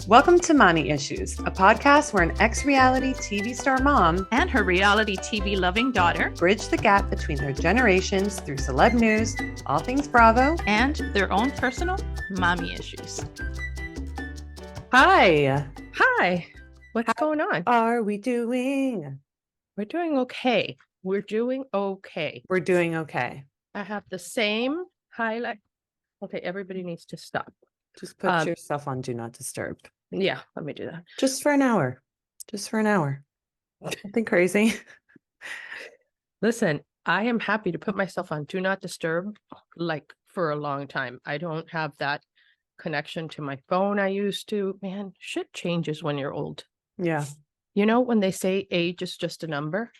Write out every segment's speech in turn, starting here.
Welcome to Mommy Issues, a podcast where an ex-reality TV star mom and her reality TV loving daughter bridge the gap between their generations through celeb news, all things Bravo, and their own personal mommy issues. Hi. Hi. What's going on? Are we doing? We're doing okay. We're doing okay. We're doing okay. I have the same highlight. Okay, everybody needs to stop. Just put yourself on Do Not Disturb. Yeah, let me do that. Just for an hour. Nothing crazy. Listen, I am happy to put myself on Do Not Disturb like for a long time. I don't have that connection to my phone I used to. Man, shit changes when you're old. Yeah. You know, when they say age is just a number,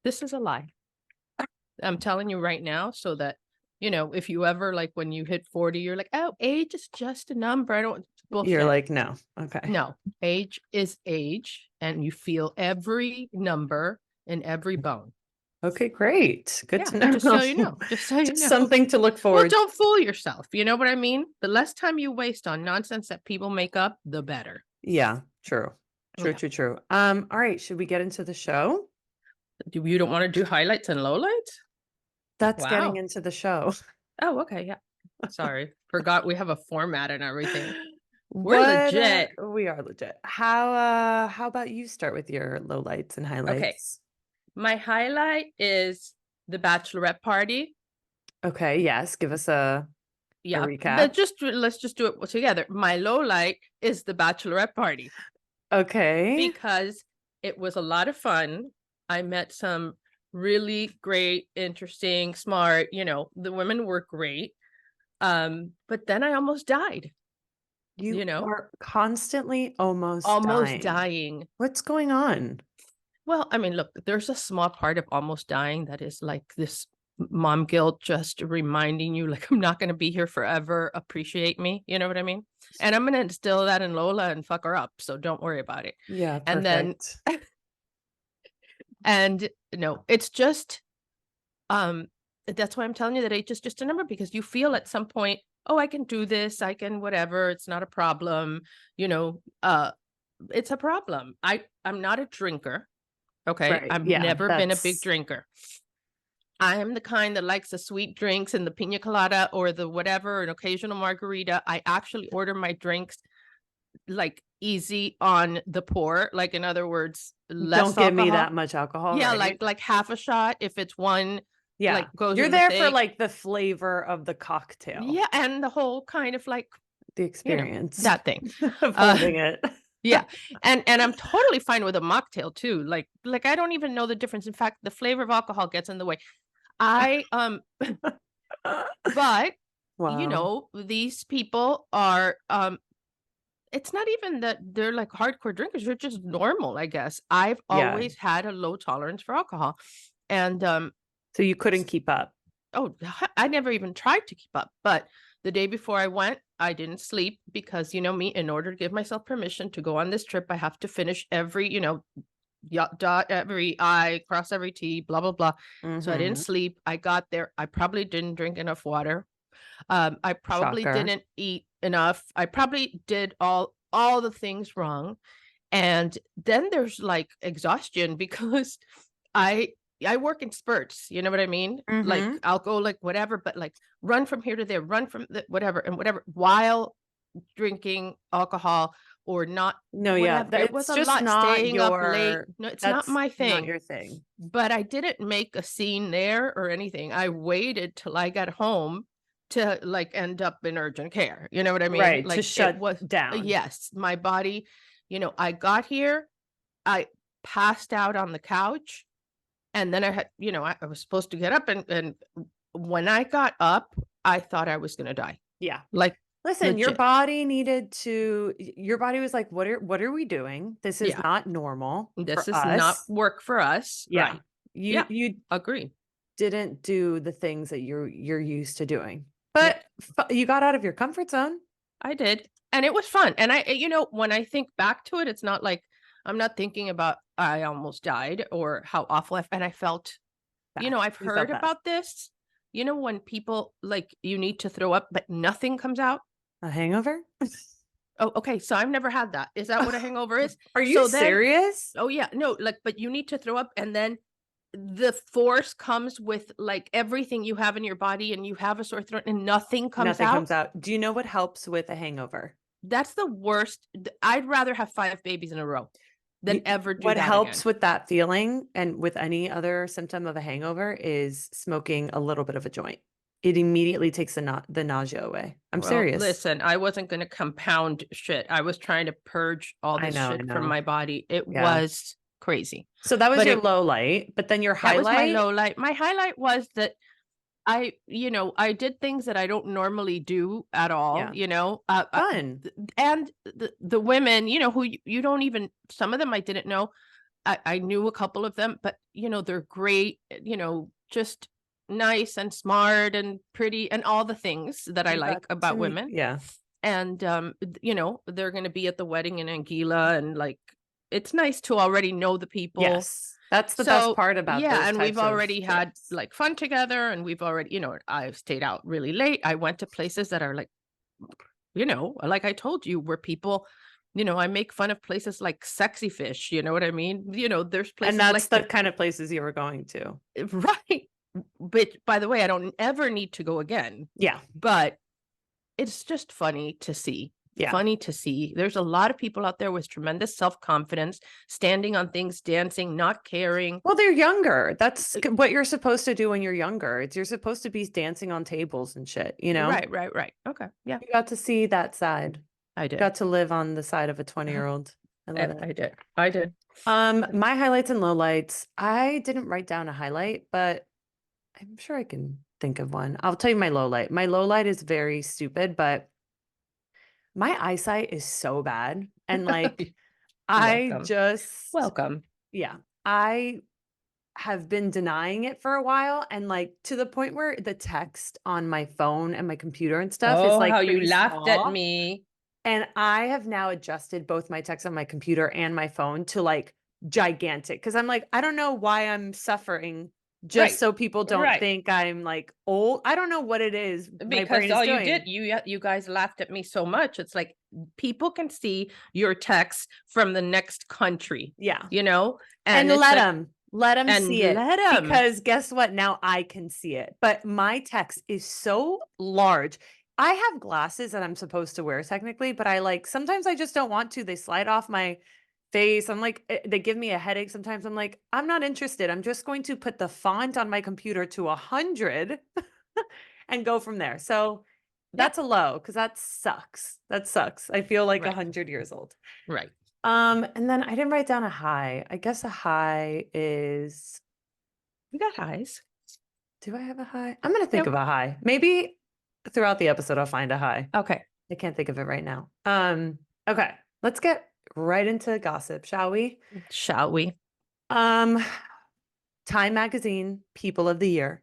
this is a lie. I'm telling you right now, so that, you know, if you ever, like, when you hit 40, you're like, oh, age is just a number. I don't. Bullshit. You're like, no. Okay. No, age is age, and you feel every number in every bone. Okay, great. Good to know. Just so you know. Something to look forward to. Well, don't fool yourself. You know what I mean? The less time you waste on nonsense that people make up, the better. Yeah, true. True. All right, should we get into the show? You don't want to do highlights and lowlights? That's getting into the show. Oh, okay, yeah. Sorry. Forgot we have a format and everything. We're legit. We are legit. How about you start with your lowlights and highlights? Okay. My highlight is the bachelorette party. Okay, yes. Give us a recap. Let's just do it together. My lowlight is the bachelorette party. Okay. Because it was a lot of fun. I met some really great, interesting, smart, you know, the women were great. But then I almost died. You know, are constantly almost dying. What's going on? Well, I mean, look, there's a small part of almost dying that is like this mom guilt, just reminding you, like, I'm not going to be here forever. Appreciate me. You know what I mean? And I'm going to instill that in Lola and fuck her up. So don't worry about it. Yeah. And perfect. Then, and no, it's just, that's why I'm telling you that age is just a number, because you feel at some point, oh, I can do this. I can whatever. It's not a problem. You know, it's a problem. I'm not a drinker. Okay. Right. I've never been a big drinker. I am the kind that likes the sweet drinks and the pina colada or the whatever, an occasional margarita. I actually order my drinks like easy on the pour. Like, in other words, less Don't give alcohol. Me that much alcohol. Yeah. Right? Like half a shot. If it's one. Yeah, like goes you're there for like the flavor of the cocktail. Yeah, and the whole kind of like the experience, that thing of holding it. Yeah, and I'm totally fine with a mocktail too. Like I don't even know the difference. In fact, the flavor of alcohol gets in the way. But wow. You know, these people are it's not even that they're like hardcore drinkers. They're just normal, I guess. I've always had a low tolerance for alcohol, and so you couldn't keep up? Oh, I never even tried to keep up. But the day before I went, I didn't sleep because, you know me, in order to give myself permission to go on this trip, I have to finish every, you know, dot every I, cross every T, blah, blah, blah. Mm-hmm. So I didn't sleep. I got there. I probably didn't drink enough water. I probably didn't eat enough. I probably did all the things wrong. And then there's like exhaustion because I work in spurts, you know what I mean? Mm-hmm. Like I'll go like whatever, but like run from here to there, run from whatever and whatever while drinking alcohol or not. No, whatever. Yeah, it was a lot staying up late. No, it's not my thing. Not your thing. But I didn't make a scene there or anything. I waited till I got home to like end up in urgent care. You know what I mean? Right, like, to shut down. Yes, my body. You know, I got here, I passed out on the couch. And then I had, you know, I was supposed to get up and when I got up, I thought I was going to die. Yeah. Like, listen, legit. Your body was like, what are we doing? This is not normal. This is not work for us. Yeah. Right. You agree. Didn't do the things that you're used to doing, but you got out of your comfort zone. I did. And it was fun. And I, you know, when I think back to it, it's not like, I'm not thinking about I almost died or how awful and I felt, you know, I've heard about this, you know, when people like you need to throw up, but nothing comes out. A hangover? Oh, okay, so I've never had that. Is that what a hangover is? Are you So then serious? oh, yeah, no, like, but you need to throw up, and then the force comes with, like, everything you have in your body, and you have a sore throat, and nothing comes Nothing out? comes out. Do you know what helps with a hangover? That's the worst. I'd rather have 5 babies in a row than You ever do what that again. helps with that feeling and with any other symptom of a hangover is smoking a little bit of a joint. It immediately takes the nausea away. I'm Well, serious. listen, I wasn't gonna compound shit. I was trying to purge all I this know, I shit from know. my body. It Yeah. was crazy. So that was But your it low light, but then your that was my highlight. low light. My highlight was that I did things that I don't normally do at all, Yeah. Fun. and the women, who you don't even some of them I didn't know. I knew a couple of them, but they're great, just nice and smart and pretty and all the things that I You got like to about meet, women. yeah. And they're going to be at the wedding in Anguilla, and like it's nice to already know the people. Yes. That's the best So, part about yeah, those and we've types of already had, trips. like, fun together, and we've already I've stayed out really late. I went to places that are, like I told you, where people I make fun of places like Sexy Fish, you know what I mean? There's And places that's like the that. kind of places you were going to. Right. But, by the way, I don't ever need to go again, Yeah. but it's just funny to see. Yeah. Funny to see. There's a lot of people out there with tremendous self-confidence, standing on things, dancing, not caring. Well, they're younger. That's what you're supposed to do when you're younger. You're supposed to be dancing on tables and shit, you know? Right, right, right. Okay. Yeah, You got to see that side. I did. Got to live on the side of a 20-year-old. I love it. I did. I did. My highlights and lowlights. I didn't write down a highlight, but I'm sure I can think of one. I'll tell you my low light. My low light is very stupid, but my eyesight is so bad. And like, I Welcome. just, Welcome. yeah, I have been denying it for a while. And like, to the point where the text on my phone and my computer and stuff is Oh, like how you pretty laughed at small. me. And I have now adjusted both my text on my computer and my phone to like gigantic because I'm like, I don't know why I'm suffering just Right. so people don't Right. think I'm like old. I don't know what it is my Because brain is all you did, doing. you guys laughed at me so much. It's like people can see your text from the next country, Yeah. you know? And And it's like, let them and see it let them. because guess what? Now I can see it. But my text is so large. I have glasses that I'm supposed to wear technically, but I like sometimes I just don't want to. They slide off my face. I'm like, they give me a headache. Sometimes I'm like, I'm not interested. I'm just going to put the font on my computer to 100 and go from there. So Yep. that's a low because that sucks. That sucks. I feel like Right. 100 years old. Right. And then I didn't write down a high. I guess a high is, You got highs. do I have a high? I'm gonna think Yep. of a high. Maybe throughout the episode I'll find a high. Okay. I can't think of it right now. Okay, let's get right into gossip, shall we? Shall we? Um, Time Magazine People of the Year,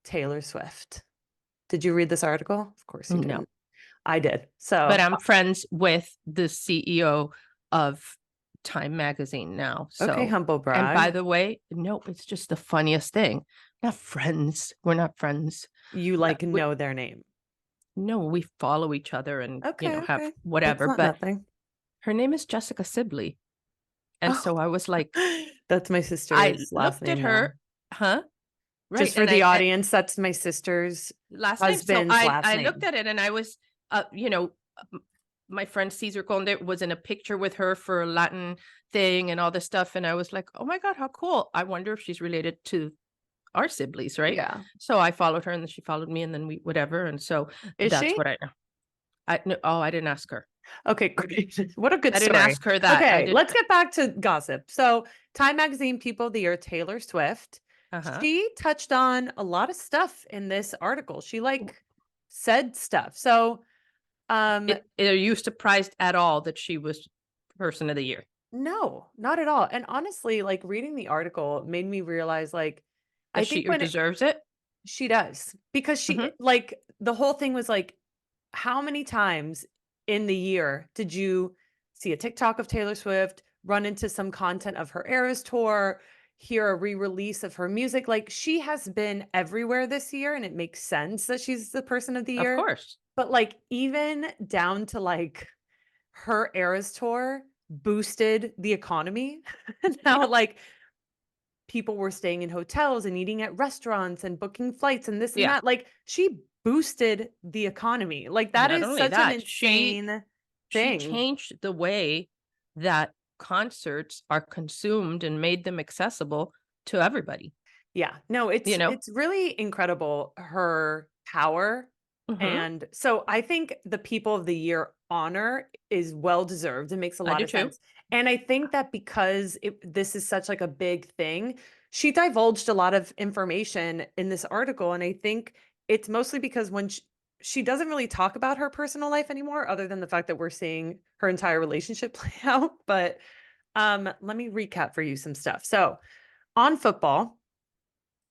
Taylor Swift. Did you read this article? Of course you No. didn't. I did. But So, I'm friends with the CEO of Time Magazine now. okay, So, humble and by brag. the way, no, it's just the funniest thing. Not friends. We're not friends. You like know their name. No, we follow each other and, Okay, have okay. That's whatever. not But nothing. her name is Jessica Sibley. And Oh, so I was like, that's my I sister's last looked at name now. her, huh? Right. Just for And the audience, that's my sister's last name. So husband's I last I looked name. at it and I was, my friend Cesar Conde was in a picture with her for a Latin thing and all this stuff. And I was like, oh my God, how cool. I wonder if she's related to our siblings, right? Yeah. So I followed her and then she followed me and then we whatever. And so Is that's she? what I know. No, oh, I didn't ask her. Okay, great. What a good I didn't story. ask her that. I Okay, didn't. let's get back to gossip. So, Time Magazine People of the Year, Taylor Swift. Uh-huh. She touched on a lot of stuff in this article. She like said stuff. So, Are you surprised at all that she was person of the year? no, not at all. And honestly, like reading the article made me realize like I Does she think or when deserves it? she does because Hmm. like the whole thing was like how many times in the year did you see a TikTok of Taylor Swift, run into some content of her Eras tour, hear a re-release of her music? Like she has been everywhere this year and it makes sense that she's the person of the Of year. course. But like even down to like her Eras tour boosted the economy. And now, Yeah. like, people were staying in hotels and eating at restaurants and booking flights and this and Yeah. that. Like, she boosted the economy. Like, that Not is only such an that, she insane she thing. changed the way that concerts are consumed and made them accessible to everybody, Yeah. No, you know? it's really incredible, her power. Mhm. And so I think the People of the Year honor is well deserved. It makes a I lot do of too. sense. And I think that because this is such like a big thing, she divulged a lot of information in this article. And I think it's mostly because when she doesn't really talk about her personal life anymore, other than the fact that we're seeing her entire relationship play out. But let me recap for you some stuff. So on football,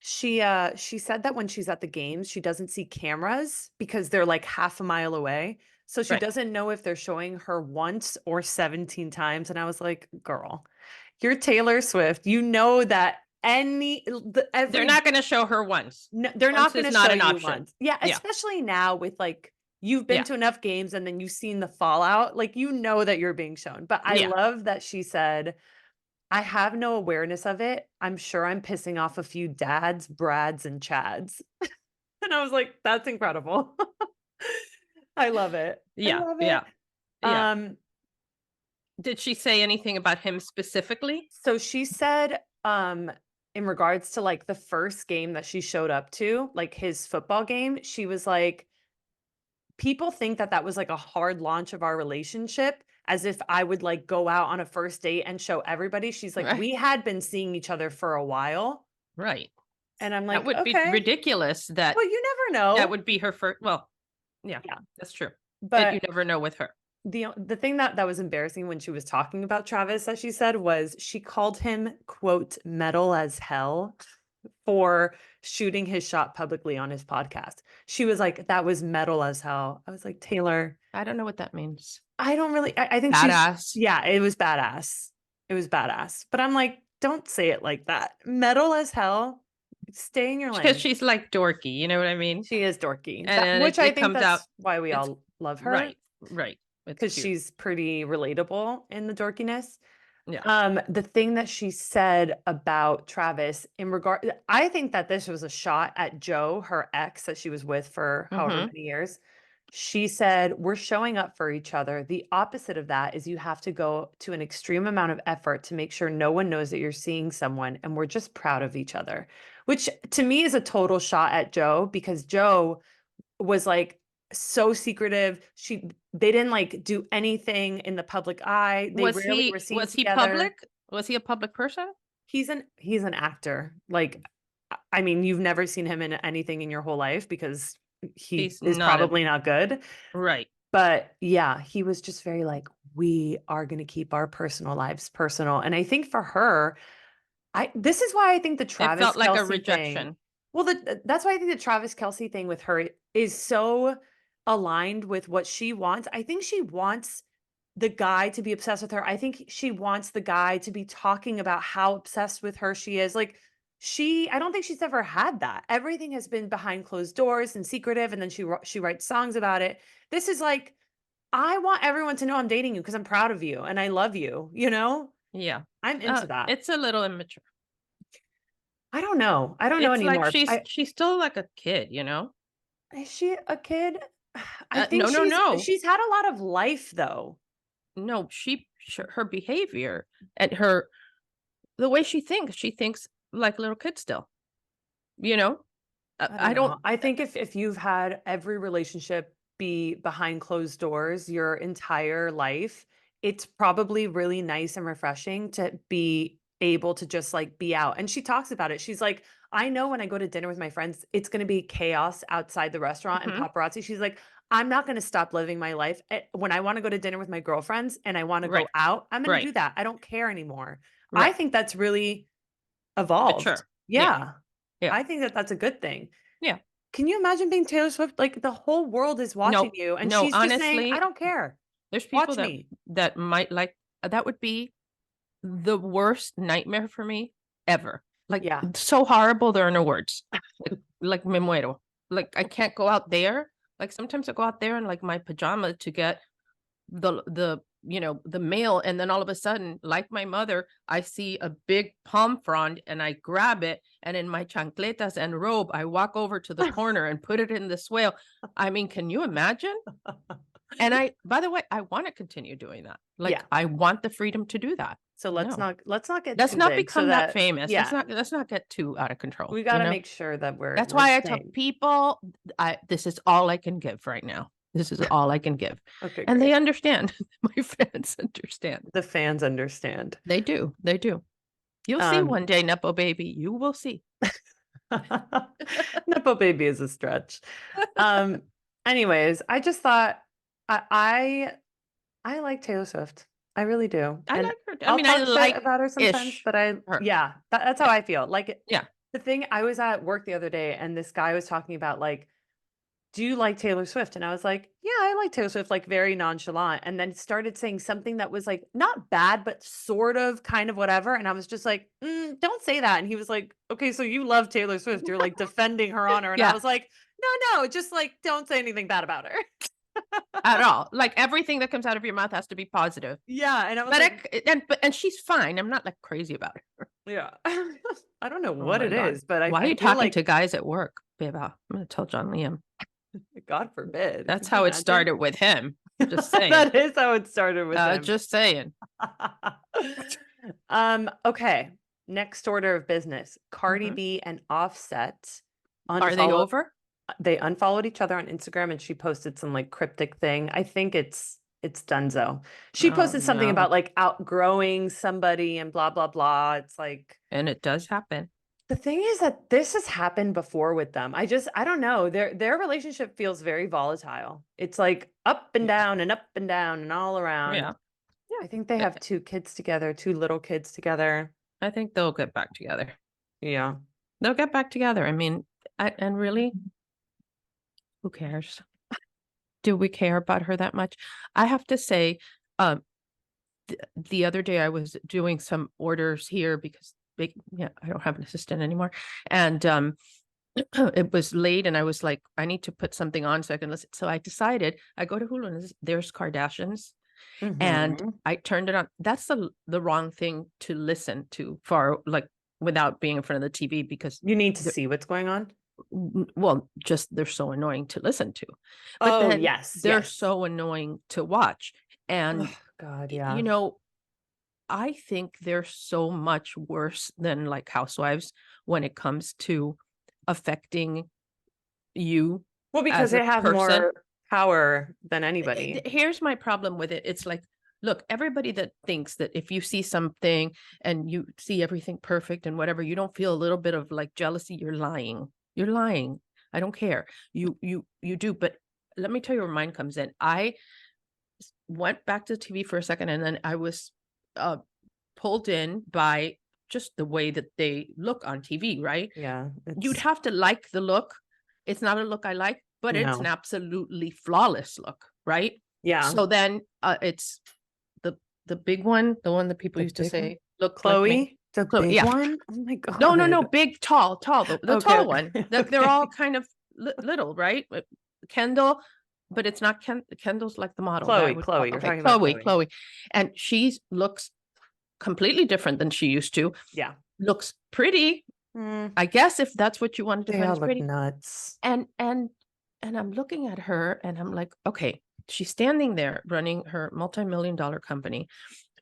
she said that when she's at the games, she doesn't see cameras because they're like half a mile away. So she Right. doesn't know if they're showing her once or 17 times. And I was like, girl, you're Taylor Swift. You know that They're every not gonna show her once. no, they're Once not going is to not show an you option. once. Yeah, Yeah. especially now with like you've been Yeah. to enough games and then you've seen the fallout, like you know that you're being shown. But I Yeah. love that she said, I have no awareness of it. I'm sure I'm pissing off a few dads, Brads, and Chads. And I was like, that's incredible. I love it. I Yeah. love it. Yeah. Yeah. Um, Did she say anything about him specifically? so she said, in regards to like the first game that she showed up to, like his football game, she was like, people think that that was like a hard launch of our relationship, as if I would like go out on a first date and show everybody. She's like, Right. we had been seeing each other for a while. Right. And I'm That like, would be okay, ridiculous that well, you never that know. would be her first. Well, yeah, Yeah. that's true. You But never know with her. the thing that was embarrassing when she was talking about Travis, that she said, was she called him, quote, "metal as hell" for shooting his shot publicly on his podcast. She was like, "That was metal as hell." I was like, "Taylor, I don't know what that means. I don't really I think she's Badass. yeah, it was badass. It was badass." But I'm like, "Don't say it like that. Metal as hell. Stay in your Because lane." she's like dorky, you know what I mean? She is dorky. And That then which I it think comes out. that's why we It's all love her, right, right. It's because cute. she's pretty relatable in the dorkiness. Yeah. The thing that she said about Travis in regard I think that this was a shot at Joe, her ex that she was with for however Mm-hmm. many years. She said, "We're showing up for each other. The opposite of that is you have to go to an extreme amount of effort to make sure no one knows that you're seeing someone, and we're just proud of each other." Which to me is a total shot at Joe, because Joe was like so secretive. They didn't like do anything in the public eye. They rarely were seen Was he together. public? Was he a public person? He's an actor. Like, I mean, you've never seen him in anything in your whole life because he He's is not a probably not good. right. But yeah, he was just very like, we are going to keep our personal lives personal. And I think for her, this is why I think the It Travis felt like a Kelsey thing, rejection. well, that's why I think the Travis Kelsey thing with her is so aligned with what she wants. I think she wants the guy to be obsessed with her. I think she wants the guy to be talking about how obsessed with her she is. Like, I don't think she's ever had that. Everything has been behind closed doors and secretive, and then she writes songs about it. This is like, I want everyone to know I'm dating you because I'm proud of you and I love you, you know? Yeah. I'm into that. It's a little immature. I don't know. I don't know It's like anymore. she's still like a kid, you know? Is she a kid? I think No, no, no. she's had a lot of life though. No, her behavior and her the way she thinks like little kids still. You know? I don't I don't know. I think if you've had every relationship be behind closed doors your entire life, it's probably really nice and refreshing to be able to just like be out. And she talks about it. She's like, I know when I go to dinner with my friends, it's going to be chaos outside the restaurant and Mhm. paparazzi. She's like, I'm not going to stop living my life. When I want to go to dinner with my girlfriends and I want to go Right. out, I'm going to Right. do that. I don't care anymore. I Right. think that's really evolved. Mature. Yeah. Yeah. Yeah. I think that that's a good thing. Yeah. Can you imagine being Taylor Swift? Like, the whole world is watching No. you, and No, she's just saying, "I honestly, don't care. there's people Watch me." that might like that would be the worst nightmare for me ever. Like Yeah. so horrible there are no words. Like me muero. Like I can't go out there. Like sometimes I go out there in like my pajama to get the the mail, and then all of a sudden, like my mother, I see a big palm frond and I grab it, and in my chancletas and robe, I walk over to the corner and put it in the swale. I mean, can you imagine? And by the way, I want to continue doing that. Like, Yeah. I want the freedom to do that. So let's not get Let's too not big so become that that, famous. yeah, Let's not get too out of control. we got to make sure that That's we're why I tell sane. people, this is all I can give right now. This is all I can give. Okay, And great. they understand. My fans understand. The fans understand. They do. They do. You'll see one day, Nepo baby. You will see. Nepo baby is a stretch. Anyways, I just thought I like Taylor Swift. I really do. I And like her. I'll talk shit like about her sometimes, but her. That's how I feel. Like, Yeah. the thing, I was at work the other day and this guy was talking about, like, do you like Taylor Swift? And I was like, yeah, I like Taylor Swift, like, very nonchalant. And then started saying something that was, like, not bad, but sort of kind of whatever. And I was just like, don't say that. And he was like, okay, so you love Taylor Swift. You're like defending her honor. And I was like, no, just like, don't say anything bad about her. At all. Like, everything that comes out of your mouth has to be positive. Yeah. And I was and she's fine. I'm not like crazy about her. Yeah. I don't know what it is, but why are you feel talking like, to guys at work, Beba? I'm gonna tell John Liam. God forbid. That's how it started with him. Just saying. That is how it started with him. Just saying. Okay. Next order of business. Cardi B and Offset. Are they over? They unfollowed each other on Instagram and she posted some like cryptic thing. I think it's donezo. She posted something about like outgrowing somebody and blah, blah, blah. It's like, and it does happen. The thing is that this has happened before with them. I don't know. Their relationship feels very volatile. It's like up and down and all around. Yeah. I think they have 2 kids together, 2 little kids together. I think they'll get back together. Yeah. They'll get back together. I mean, and really, who cares? Do we care about her that much? I have to say, the other day I was doing some orders here because I don't have an assistant anymore. And it was late and I was like, I need to put something on so I can listen. So I decided I go to Hulu and there's Kardashians. And I turned it on. That's the wrong thing to listen to for, like, without being in front of the TV, because you need to see what's going on. Well, just they're so annoying to listen to. But then they're so annoying to watch. And God, yeah. I think they're so much worse than like Housewives when it comes to affecting you. Well, because they have more power than anybody. Here's my problem with it. It's like, look, everybody that thinks that if you see something and you see everything perfect and whatever, you don't feel a little bit of like jealousy, you're lying. You're lying. I don't care. You do. But let me tell you where mine comes in. I went back to the TV for a second and then I was pulled in by just the way that they look on TV, right? Yeah. You'd have to like the look. It's not a look I like, but it's an absolutely flawless look, right? Yeah. So then it's the big one, the one that people used to say, look, Chloe, like the big one? Oh my God. No, big, tall, the tall one. They're all kind of little, right? Kendall, but it's not Kendall's like the model. Chloe, you're talking about Chloe. And she looks completely different than she used to. Yeah. Looks pretty. I guess if that's what you want to define as pretty. Nuts. And I'm looking at her and I'm like, okay, she's standing there running her multi-million-dollar company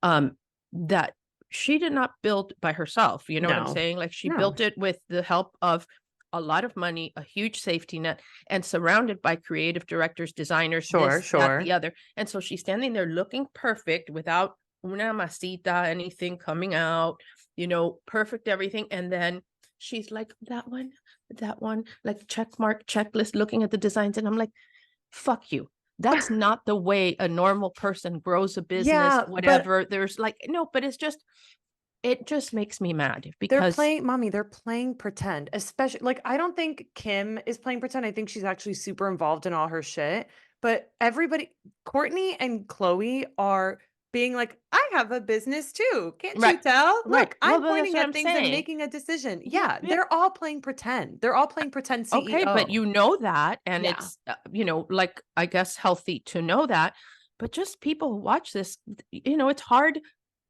that she did not build by herself. You know what I'm saying? Like, she built it with the help of a lot of money, a huge safety net, and surrounded by creative directors, designers, that, the other. And so she's standing there looking perfect without una masita, anything coming out, perfect everything. And then she's like, that one, like check mark, checklist, looking at the designs. And I'm like, fuck you. That's not the way a normal person grows a business, whatever. There's like, no, but it just makes me mad because they're playing pretend, especially like, I don't think Kim is playing pretend. I think she's actually super involved in all her shit, but everybody, Courtney and Chloe are being like, I have a business too. Can't you tell? Look, I'm pointing at things and making a decision. Yeah, they're all playing pretend. They're all playing pretend CEO. Okay, but that, and it's, like, I guess healthy to know that, but just people who watch this, it's hard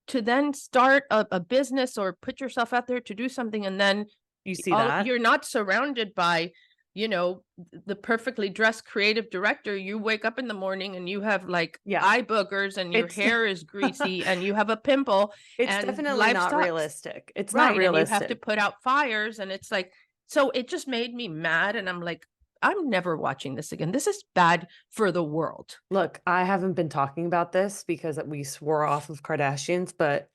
to then start a business or put yourself out there to do something, and then You see that? you're not surrounded by, the perfectly dressed creative director. You wake up in the morning and you have like Yeah. eye boogers and your It's hair is greasy and you have a pimple it's and definitely life not sucks. realistic. It's not Right. And you have to realistic. put out fires, and it's like, so it just made me mad. And I'm like, I'm never watching this again. This is bad for the world. Look, I haven't been talking about this because we swore off of Kardashians, but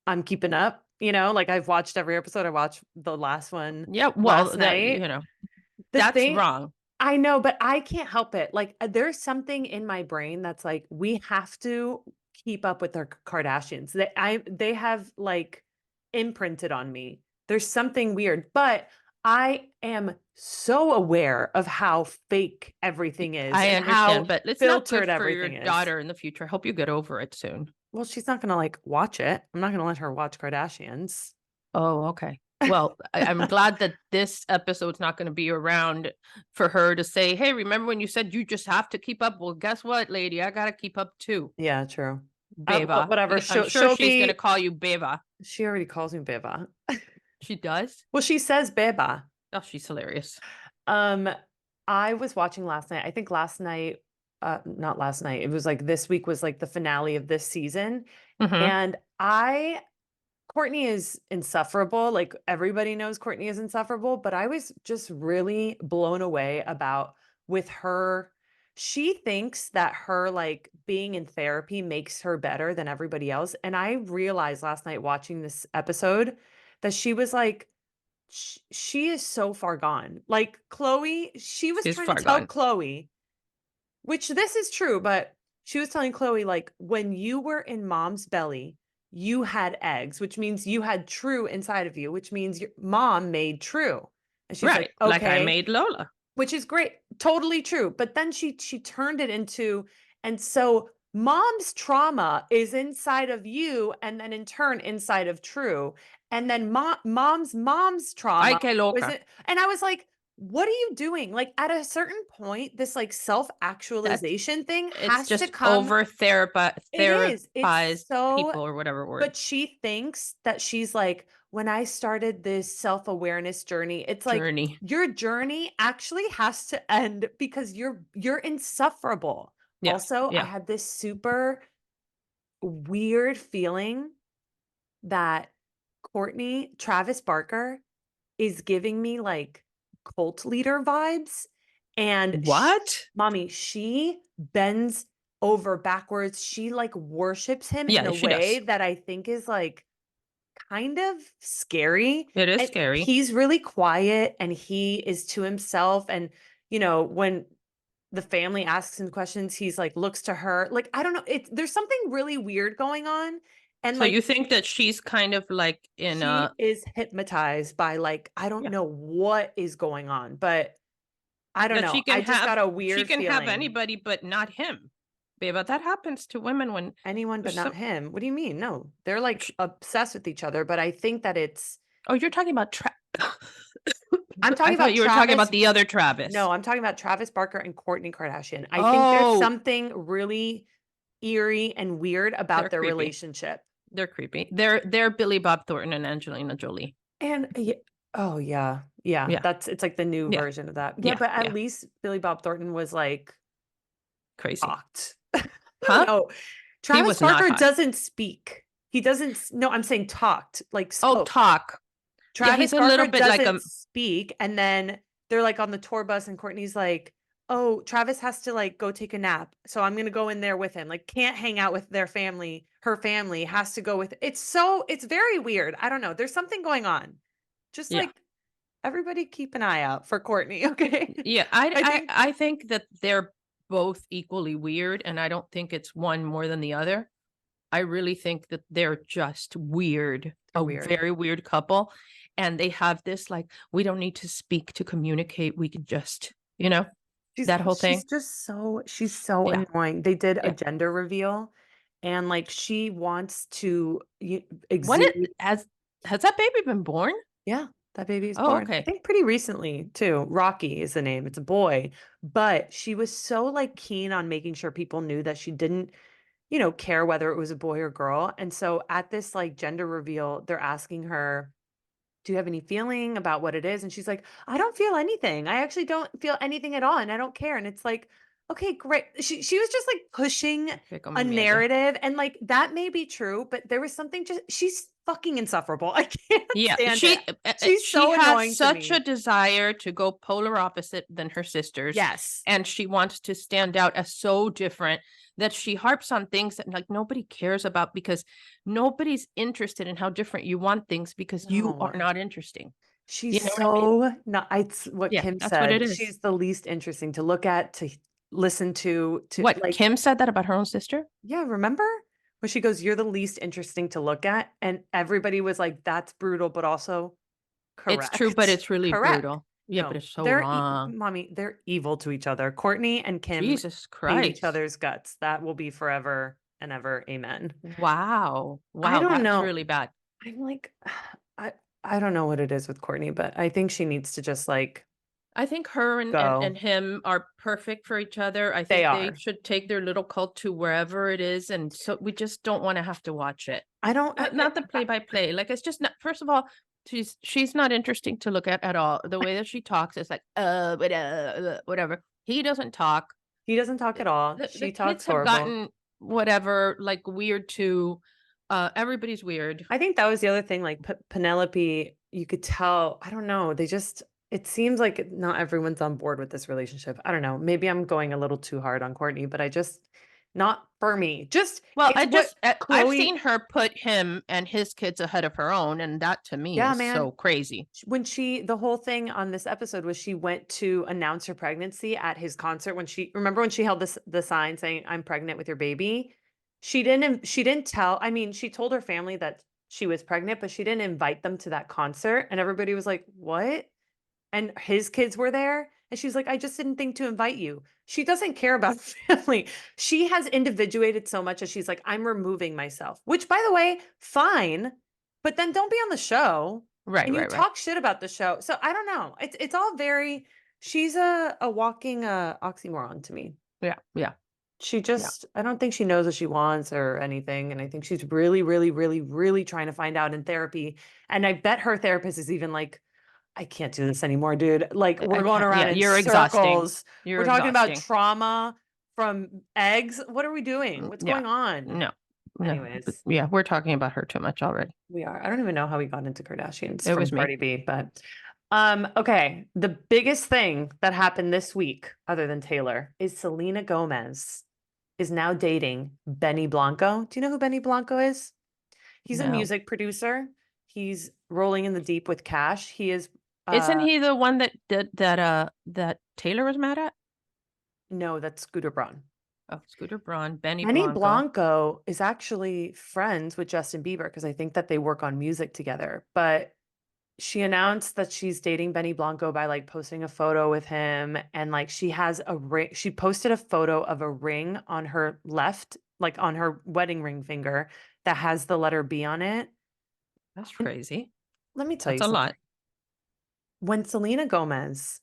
I'm keeping up, like I've watched every episode. I watched the last one Yeah. Well, last night. The that's thing wrong. I know, but I can't help it. Like there's something in my brain that's like, we have to keep up with their Kardashians. They have like imprinted on me. There's something weird, but I am so aware of how fake everything is I and understand, how but it's not filtered good for your everything is. daughter in the future. I hope you get over it soon. Well, she's not gonna like watch it. I'm not gonna let her watch Kardashians. Oh, okay. Well, I'm glad that this episode's not going to be around for her to say, hey, remember when you said you just have to keep up? Well, guess what, lady? I got to keep up too. Yeah, true. But Beba. whatever. I'm sure She'll she's going to be. call you Beba. She already calls me Beba. She does? Well, she says Beba. Oh, she's hilarious. Um, I was watching last night. I think last night, not last night. It was like this week was like the finale of this season, Mm-hmm. and Courtney is insufferable. Like everybody knows Courtney is insufferable, but I was just really blown away about with her. She thinks that her like being in therapy makes her better than everybody else. And I realized last night watching this episode that she was like, she is so far gone. Like Chloe, she was She's trying to far tell gone. Chloe, which this is true, but she was telling Chloe, like, when you were in mom's belly, you had eggs, which means you had true inside of you, which means your mom made true. And she's Right. like, Like I okay, made Lola. which is great, totally true. But then she turned it into, and so mom's trauma is inside of you, and then in turn inside of true, and then mom's Ay, trauma que was loca. it, and I was like, what are you doing? Like at a certain point, this like That's self-actualization thing it's has to just come. over It is. It's therapized so, people or whatever word. but she thinks that she's like, when I started this self-awareness journey, it's like Journey. your journey actually has to end because you're insufferable. Yes. Also, I Yeah. had this super weird feeling that Travis Barker is giving me like cult leader vibes. And What? mommy, she bends over backwards. She like worships him in Yeah, a she way does. that I think is like kind of scary. It is And scary. he's really quiet and he is to himself. And, when the family asks him questions, he's like, looks to her. Like, I don't know. There's something really weird going on. And So you like, think that she's kind of like in a she is hypnotized by like, I don't yeah, know what is going on, but I don't that know. I just got a she weird can have feeling. anybody but not him. But that happens to women when Anyone but there's not some him. What do you mean? No, they're like sh- obsessed with each other, but I think that oh, you're talking about I'm I talking thought about you were talking Travis. about the other Travis. No, I'm talking about Travis Barker and Courtney Kardashian. I think there's Oh, something really eerie and weird they're about their creepy. relationship. They're creepy. They're Billy Bob Thornton and Angelina Jolie. And oh yeah. Yeah, Yeah. it's like the new Yeah. version of that. Yeah, Yeah. but at Yeah. least Billy Bob Thornton was like Crazy. talked. I don't Huh? know. He Travis was not Barker hot. doesn't speak. He doesn't no, I'm saying talked, like Oh, spoke. talk. Yeah, Travis he's a little Barker bit like doesn't speak, and then they're, like, on the tour bus, and Courtney's like, "Oh, Travis has to, like, go take a nap, so I'm gonna go in there with him." Like, can't hang out with their family. Her family has to go with it's very weird. I don't know. There's something going on. Just, yeah. like, everybody keep an eye out for Courtney, okay? Yeah, I think I think that they're both equally weird, and I don't think it's one more than the other. I really think that they're just weird, they're a weird. very weird couple, and they have this like, we don't need to speak to communicate. We can just, that whole thing. She's so Yeah, annoying. They did a yeah. gender reveal, and, like, she wants to When it exude. has that baby been born? Yeah. That baby is Oh, born. I okay. think pretty recently too. Rocky is the name. It's a boy. But she was so like keen on making sure people knew that she didn't, care whether it was a boy or girl. And so at this like gender reveal, they're asking her, "Do you have any feeling about what it is?" And she's like, "I don't feel anything. I actually don't feel anything at all, and I don't care." And it's like, okay, great. She was just like pushing Que come a mierda. narrative, and like that may be true, but there was something just she's fucking insufferable. I can't Yeah, stand it. She's she so has annoying to such a me. desire to go polar opposite than her sisters, Yes. and she wants to stand out as so different that she harps on things that like nobody cares about because nobody's interested in how different you want things because you are No. not interesting. She's You know what I mean? so not it's what Yeah, Kim that's what it said. is. She's the least interesting to look at, to listen to What, like Kim said that about her own sister? yeah, remember? When she goes, "You're the least interesting to look at," and everybody was like, "That's brutal, but also It's true, but correct." it's really Correct. brutal. Yeah, but No, it's so wrong. mommy, they're evil to each other. Courtney and Kim Jesus hate each Christ. other's guts. That will be forever and ever. Amen. Wow. I Wow, don't that's know. really bad. I'm like, I I don't know what it is with Courtney, but I think she needs to just like I think her and go. him are perfect for each other. I They think they are. should take their little cult to wherever it is, and so we just don't wanna have to watch it. I don't Not the play by play, like, it's just not first of all, she's not interesting to look at all. The way that she talks is like, but, whatever. He doesn't talk. he doesn't talk The at all. the She kids talks have horrible. gotten whatever, like, weird too. Everybody's weird. I think that was the other thing, like, Penelope, you could tell I don't know, they just it seems like not everyone's on board with this relationship. I don't know, maybe I'm going a little too hard on Courtney, but I just not for me. Just Well, it's what I've seen Chloe her put him and his kids ahead of her own, and that to me yeah, is man. so crazy. When she the whole thing on this episode was she went to announce her pregnancy at his concert when she remember when she held this the sign saying, "I'm pregnant with your baby?" She didn't tell I mean, she told her family that she was pregnant, but she didn't invite them to that concert, and everybody was like, "What?" And his kids were there, and she's like, "I just didn't think to invite you." She doesn't care about family. She has individuated so much that she's like, "I'm removing myself," which, by the way, fine, but then don't be on the show, Right, and you right, right. talk shit about the show. So I don't know. It's all very she's a walking, oxymoron to me. Yeah, yeah, She yeah. just I don't think she knows what she wants or anything, and I think she's really, really, really, really trying to find out in therapy, and I bet her therapist is even like, "I can't do this anymore, dude. Like, I we're going can't around yeah, in you're exhausting. circles. We're You're talking about exhausting. trauma from eggs. What are we doing? What's Yeah. going on?" No, no, but Anyways, yeah, we're talking about her too much already. we are. I don't even know how we got into Kardashians It from was me. Cardi B, but okay. The biggest thing that happened this week, other than Taylor, is Selena Gomez is now dating Benny Blanco. Do you know who Benny Blanco is? He's a No. music producer. He's rolling in the deep with cash. He is Isn't uh he the one that Taylor was mad at? no, that's Scooter Braun. Oh, Scooter Braun, Benny Benny Blanco. Blanco is actually friends with Justin Bieber because I think that they work on music together. But she announced that she's dating Benny Blanco by like posting a photo with him. And like she has a ring. She posted a photo of a ring on her left, like on her wedding ring finger that has the letter B on it. That's And crazy. let me tell That's you a something. lot. When Selena Gomez,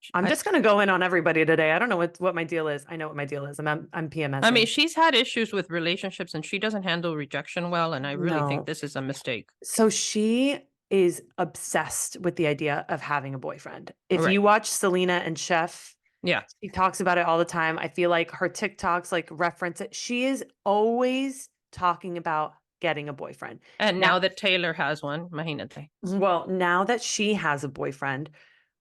Sh I'm just gonna go in on everybody today. I don't know what my deal is. I know what my deal is. I'm I mean, PMSing. she's had issues with relationships and she doesn't handle rejection well, and I really think No. this is a mistake. So she is obsessed with the idea of having a boyfriend. If Right. you watch Selena and Chef, Yeah. she talks about it all the time. I feel like her TikToks like reference it. She is always talking about getting a boyfriend. And Now, now that Taylor has one, imagínate. well, now that she has a boyfriend,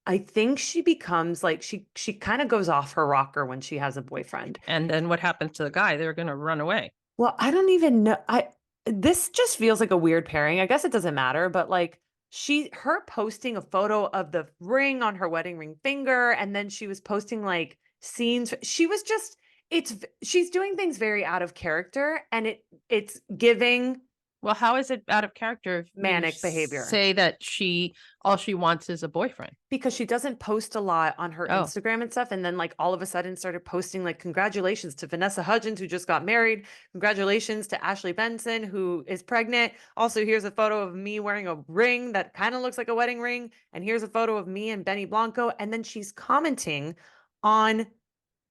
I think she becomes like she kind of goes off her rocker when she has a boyfriend. And then what happens to the guy? They're gonna run away. Well, I don't even know. I this just feels like a weird pairing. I guess it doesn't matter, but like her posting a photo of the ring on her wedding ring finger, and then she was posting like scenes. She was just she's doing things very out of character, and it's giving. Well, how is it out of character if you Manic behavior. say that all she wants is a boyfriend? Because she doesn't post a lot on her Oh, Instagram and stuff, and then, like, all of a sudden started posting, like, "Congratulations to Vanessa Hudgens, who just got married. Congratulations to Ashley Benson, who is pregnant. Also, here's a photo of me wearing a ring that kinda looks like a wedding ring, and here's a photo of me and Benny Blanco," and then she's commenting on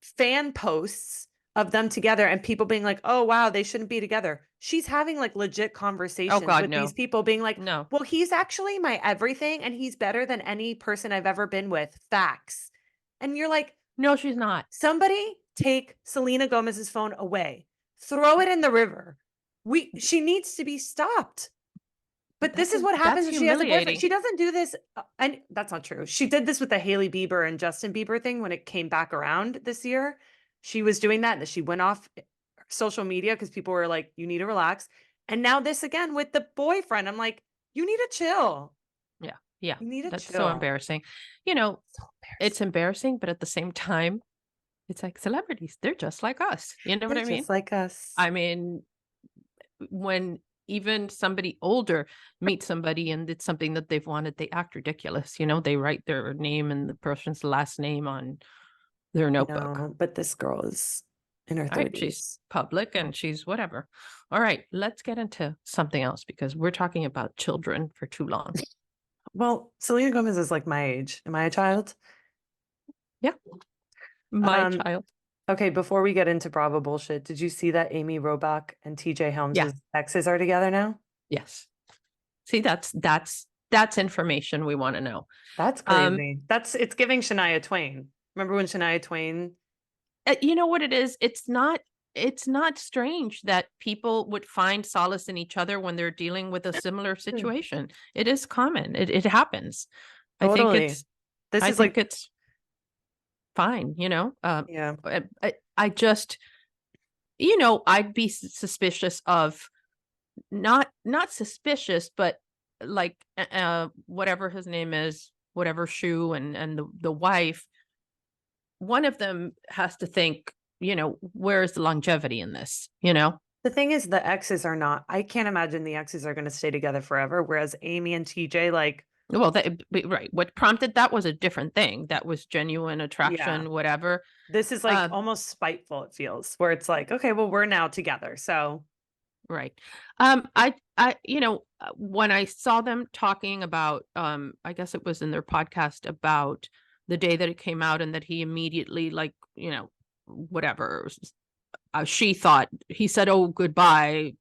fan posts of them together and people being like, "Oh, wow, they shouldn't be together." She's having, like, legit oh conversations God, with these no, people being like, no. "Well, he's actually my everything and he's better than any person I've ever been with. Facts." And you're like, No, she's not. "Somebody take Selena Gomez's phone away. Throw it in the river." She needs to be stopped. But this is what That's happens if she has a boyfriend. humiliating. She doesn't do this, and that's not true. She did this with the Hailey Bieber and Justin Bieber thing when it came back around this year. She was doing that, and she went off social media because people were like, "You need to relax." And now this again with the boyfriend. I'm like, "You need to chill. Yeah, yeah, You need to that's so chill." embarrassing. You know, So it's embarrassing. embarrassing, but at the same time, it's like celebrities. They're just like us. You know what They're I mean? just like us. I mean, when even somebody older meets somebody and it's something that they've wanted, they act ridiculous. They write their name and the person's last name on their I notebook. know, but this girl is in her All right, she's 30s. public and she's whatever. All right, let's get into something else because we're talking about children for too long. Well, Selena Gomez is like my age. Am I a child? Yeah, my Um, child. Okay, before we get into Bravo bullshit, did you see that Amy Robach and TJ Yeah, Helms' exes are together now? yes. See, that's information we want to know. That's Um, crazy. It's giving Shania Twain. Remember when Shania Twain? you know what it is? It's not strange that people would find solace in each other when they're dealing with a similar Hmm. situation. It is common. It happens. I think Totally. it's This I is think like, it's fine, yeah. I just, I'd be suspicious of not suspicious, but like whatever his name is, whatever Shu and the wife, one of them has to think, where's the longevity in this? The thing is, the exes are not, I can't imagine the exes are going to stay together forever. Whereas Amy and TJ, like, Well, right. What prompted that was a different thing. That was genuine yeah, attraction, whatever. this is like Um, almost spiteful, it feels, where it's like, okay, well, we're now together. So, right. When I saw them talking about, I guess it was in their podcast about the day that it came out and that he immediately, like, whatever, she thought he said, "Oh, goodbye,"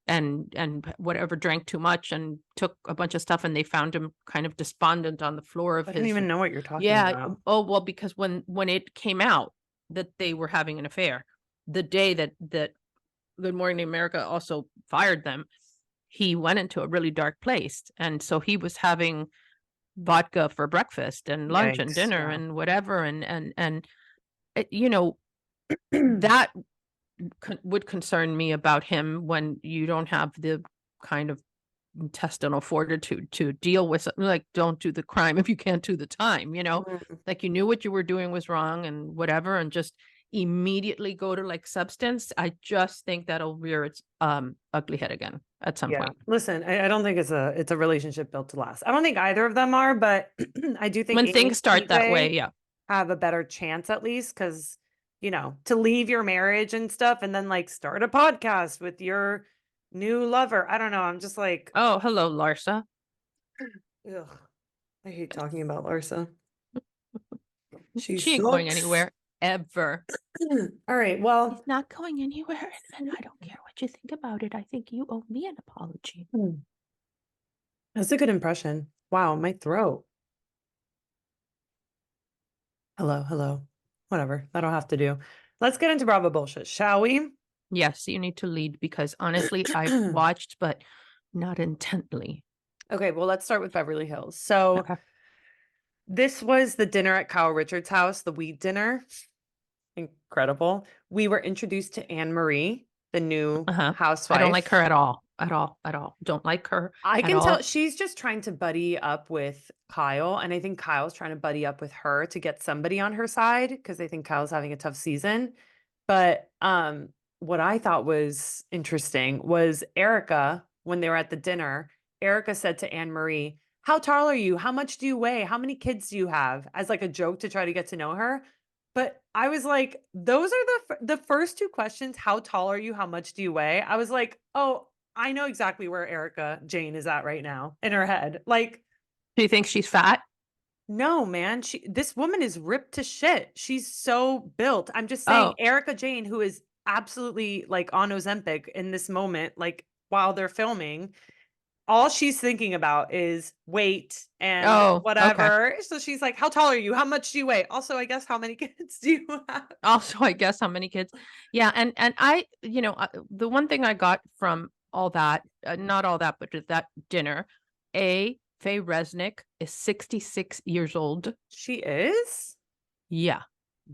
and whatever, drank too much and took a bunch of stuff, and they found him kind of despondent on the floor of I don't his. even know what you're talking Yeah. about. Oh, well, because when it came out that they were having an affair, the day that Good Morning America also fired them, he went into a really dark place, and so he was having vodka for breakfast and lunch and Yikes. dinner Yeah. and whatever, and that would concern me about him when you don't have the kind of intestinal fortitude to deal with something. Like, don't do the crime if you can't do the time. Mm, Like, you knew what you were doing was wrong and whatever, and just immediately go to like substance. I just think that'll rear its ugly head again at some yeah. point. Listen, I don't think it's a relationship built to last. I don't think either of them are, but I do think When Amy things and start that way, TJ yeah. have a better chance at least because, to leave your marriage and stuff and then like start a podcast with your new lover. I don't know. I'm just like, Oh, hello, Larsa. ugh, I hate talking about Larsa. She She ain't going sucks. anywhere ever. All right. Well, She's not going anywhere, and I don't care what you think about it. I think you owe me an apology. that's a good impression. Wow, my throat. Hello, hello. Whatever. That'll have to do. Let's get into Bravo bullshit, shall we? Yes, you need to lead because honestly, I've watched, but not intently. Okay, well, let's start with Beverly Hills. So Okay. this was the dinner at Kyle Richards' house, the weed dinner. Incredible. We were introduced to Anne Marie, the new Uh-huh. I don't like her housewife. at all. At all. At all. Don't like her I at can tell all. she's just trying to buddy up with Kyle. And I think Kyle's trying to buddy up with her to get somebody on her side because I think Kyle's having a tough season. But what I thought was interesting was Erica, when they were at the dinner, Erica said to Anne Marie, "How tall are you? How much do you weigh? How many kids do you have?" As like a joke to try to get to know her. But I was like, those are the first two questions. How tall are you? How much do you weigh? I was like, oh, I know exactly where Erica Jane is at right now in her head. Like, Do you think she's fat? no, man, this woman is ripped to shit. She's so built. I'm just saying Oh, Erica Jane, who is absolutely like on Ozempic in this moment, like while they're filming, all she's thinking about is weight and oh, okay. whatever. So she's like, "How tall are you? How much do you weigh? Also, I guess how many kids do you have?" Also, I guess how many kids? Yeah, and I, the one thing I got from all that, not all that, but just that dinner, Faye Resnick is 66 years old. She is? Yeah,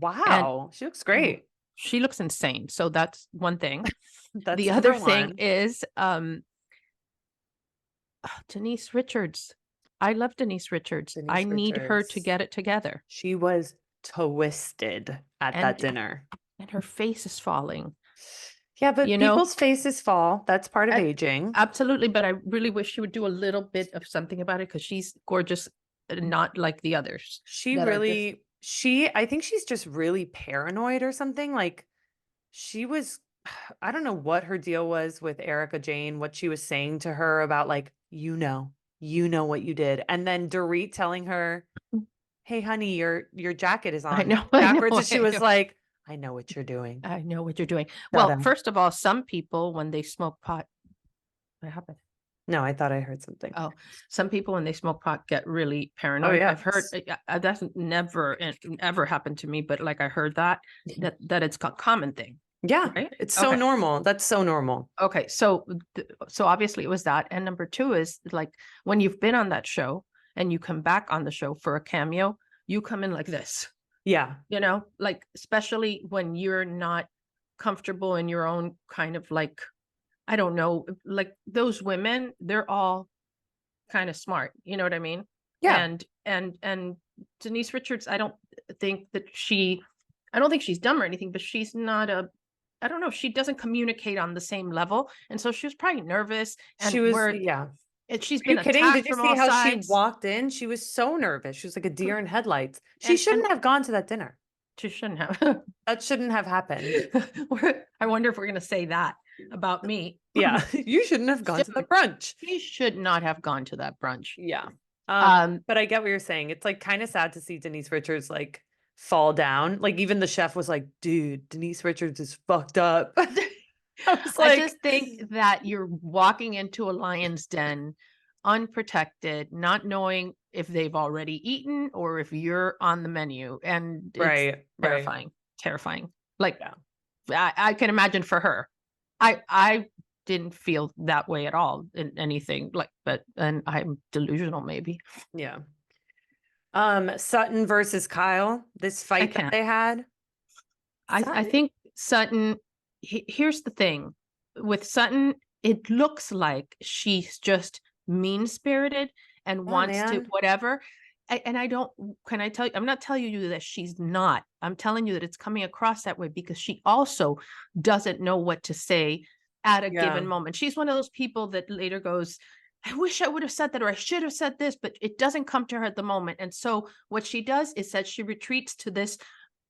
and Wow, she looks w- great. she looks insane. So that's one thing. That's The other number thing 1. is Denise Richards. I love Denise Richards. I Denise need her to Richards. get it together. She was twisted at that And dinner. and her face is falling. Yeah, but You know, people's faces fall. That's part of I, aging. absolutely, but I really wish she would do a little bit of something about it because she's gorgeous, not like the others She that are just. really she I think she's just really paranoid or something. Like she was I don't know what her deal was with Erica Jane, what she was saying to her about like, you know what you did. And then Dorit telling her, "Hey honey, your jacket is I on know, I know, backwards." And she I was know. like, "I know what you're doing. I know what you're doing. Shut Well, up." first of all, some people when they smoke pot, what happened? No, I thought I heard something. Oh, some people when they smoke pot get really Oh paranoid. yeah. I've heard that's never ever happened to me, but like I heard that it's a common thing, Yeah, right? it's so Okay. normal. That's so normal. Okay, so so obviously it was that, and number two is like when you've been on that show and you come back on the show for a cameo, you come in like this, Yeah. like especially when you're not comfortable in your own kind of like, I don't know, like those women, they're all kind of smart, you know what I mean? Yeah. And Denise Richards, think that I don't think she's dumb or anything, but she's not a, I don't know, she doesn't communicate on the same level. And so she was probably nervous and She was where yeah. she's Are you been kidding? Did attacked you from see all how she sides. walked in? She was so nervous. She was like a deer in headlights. She And shouldn't have gone to that dinner. she shouldn't have. That shouldn't have happened. I wonder if we're going to say that about me. Yeah, you shouldn't have gone to the Dude, brunch. she should not have gone to that brunch. Yeah. Um, But I get what you're saying. It's like kind of sad to see Denise Richards like fall down. Like even the chef was like, "Dude, Denise Richards is fucked up." I was I like, just think that you're walking into a lion's den unprotected, not knowing if they've already eaten or if you're on the menu. And it's right, right. terrifying, terrifying. Like Yeah. I can imagine for her. I didn't feel that way at all in anything like, but and I'm delusional maybe. Yeah. Sutton versus Kyle, this I fight that can't. they had. I Sutton. think Sutton, here's the thing with Sutton, it looks like she's just mean spirited and Yeah, wants to man. whatever. And I don't, can I tell you, I'm not telling you that she's not. I'm telling you that it's coming across that way because she also doesn't know what to say at a Yeah. given moment. She's one of those people that later goes, I wish I would have said that, or I should have said this, but it doesn't come to her at the moment. And so what she does is that she retreats to this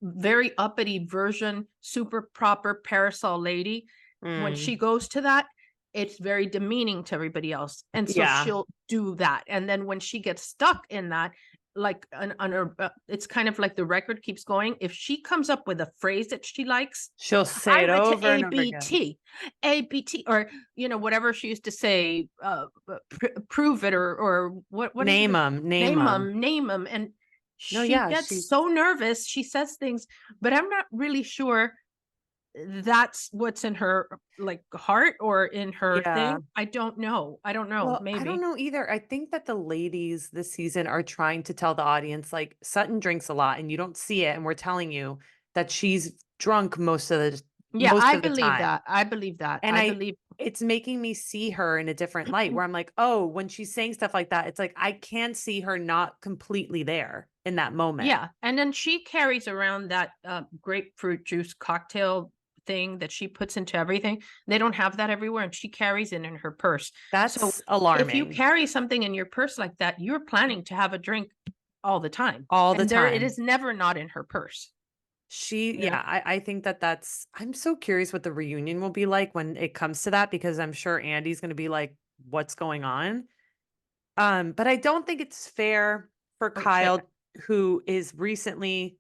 very uppity version, super proper parasol lady. When Mm, she goes to that, it's very demeaning to everybody else. And so yeah. she'll do that. And then when she gets stuck in that, like on her, it's kind of like the record keeps going. If she comes up with a phrase that she likes, She'll say I it went to over and over again. ABT, or whatever she used to say, prove it, or what is Name it? them, name them. Name them, and No, she yeah, gets she's so nervous. She says things, but I'm not really sure that's what's in her like heart or in her yeah. thing. I don't know. I don't know. Well, I don't Maybe. know either. I think that the ladies this season are trying to tell the audience like Sutton drinks a lot and you don't see it, and we're telling you that she's drunk Yeah, most I of the believe time. that. I believe that. And I believe. it's making me see her in a different light where I'm like, oh, when she's saying stuff like that, it's like I can see her not completely there in that moment. Yeah, and then she carries around that grapefruit juice cocktail thing that she puts into everything. They don't have that everywhere, and she carries it in her purse. So That's if you alarming carry something in your purse like that, you're planning to have a drink all the time. all the And there it time. is never not in her purse. You know? Yeah, I think that that's I'm so curious what the reunion will be like when it comes to that because I'm sure Andy's gonna be like, "What's going on?" But I don't think it's fair for Oh shit. Kyle, who is recently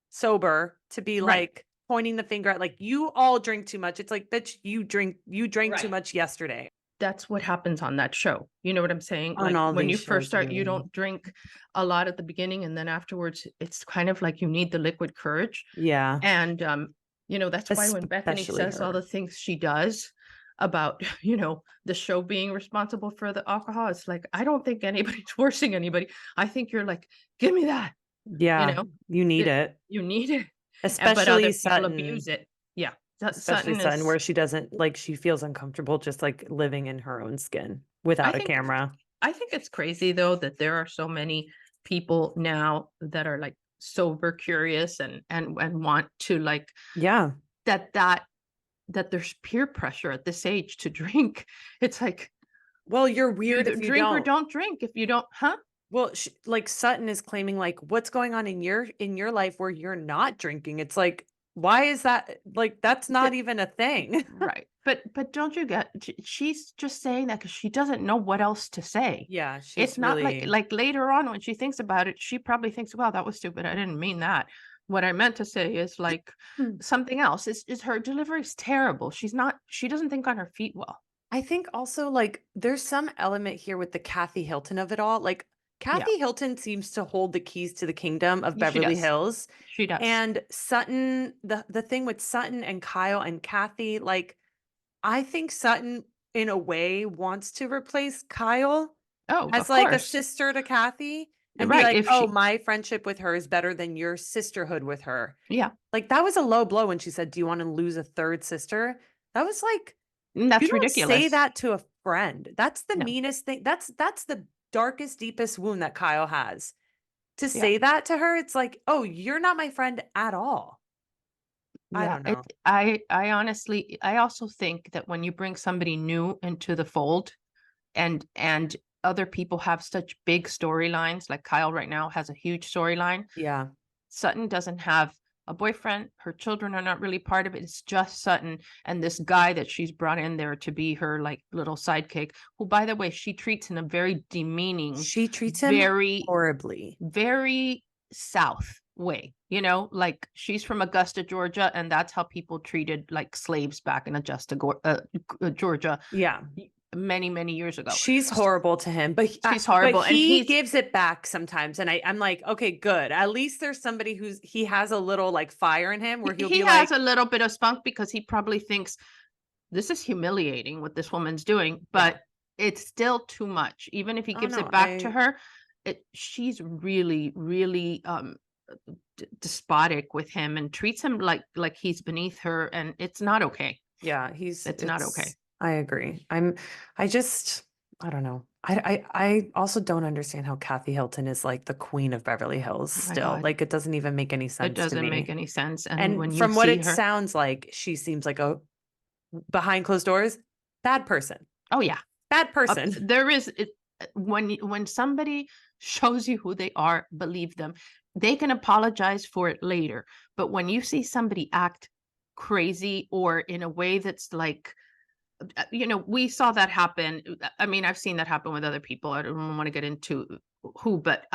sober, to be Right. like pointing the finger at like, "You all drink too much." It's like, "Bitch, you drank too Right. much yesterday." That's what happens on that show. You know what I'm saying? On Like all when these you first shows, start, you really. don't drink a lot at the beginning, and then afterwards it's kind of like you need the liquid courage. Yeah, And that's why when Bethany especially says all her. the things she does about, the show being responsible for the alcohol, it's like, I don't think anybody's forcing anybody. I think you're like, give me that, you Yeah, know, you need it, it. you need it. But Especially other people Sutton. abuse it. Yeah. Especially Sutton Sutton, is, where she doesn't like she feels uncomfortable just like living in her own skin I without a think camera. I think it's crazy though that there are so many people now that are like sober curious and want to like Yeah. that that that there's peer pressure at this age to drink. It's like Well, you're you weird either if you drink or don't. don't drink. If you don't, huh? Well, like Sutton is claiming like what's going on in your life where you're not drinking. It's like why is that like that's not The- even a thing. right. But don't you get she's just saying that because she doesn't know what else to say. Yeah, It's she's not like really later on when she thinks about it, she probably thinks, well, that was stupid. I didn't mean that. What I meant to say is like Hmm. something else. Is her delivery's terrible. She doesn't think on her feet well. I think also like there's some element here with the Kathy Hilton of it all. Like Yeah. Kathy Hilton seems to hold the keys to the kingdom of She Beverly does. Hills. She does. And Sutton, the thing with Sutton and Kyle and Kathy, like I think Sutton in a way wants to replace Kyle Oh, as of like a course. sister to Kathy and be Right. like, If "Oh, she my friendship with her is better than your sisterhood with her." yeah, Like that was a low blow when she said, "Do you want to lose a third sister?" That was like you that's don't say ridiculous. that to a friend. That's the No. meanest thing. That's the darkest, deepest wound that Kyle has. To Yeah. say that to her, it's like, "Oh, you're not my friend at all." I Yeah, don't know. I honestly I also think that when you bring somebody new into the fold and other people have such big storylines, like Kyle right now has a huge storyline. Yeah. Sutton doesn't have a boyfriend. Her children are not really part of it. It's just Sutton and this guy that she's brought in there to be her like little sidekick, who, by the way, she treats in a very demeaning, She treats him very horribly. very South way, like she's from Augusta, Georgia, and that's how people treated like slaves back in Georgia Yeah. many, many years ago. She's horrible to him, but She's but horrible. And he gives it back sometimes, and I'm like, okay, good. At least there's somebody he has a little like fire in him where he'll he be has a like, little bit of spunk because he probably thinks this is humiliating what this woman's doing, yeah, but it's still too much. Even if he oh gives no, it back to her, she's really, really despotic with him and treats him like he's beneath her, and it's not okay. yeah, It's not okay. I agree. I just, I don't know. I also don't understand how Kathy Hilton is like the queen of Beverly Hills Oh my still. God. Like it doesn't even make any It sense to doesn't make me. any sense. And And when you from what see it her, sounds like, she seems like a behind closed doors bad person. oh yeah, Bad person. there is it, when somebody shows you who they are, believe them. They can apologize for it later, but when you see somebody act crazy or in a way that's like, we saw that happen. I mean, I've seen that happen with other people. I don't want to get into who, but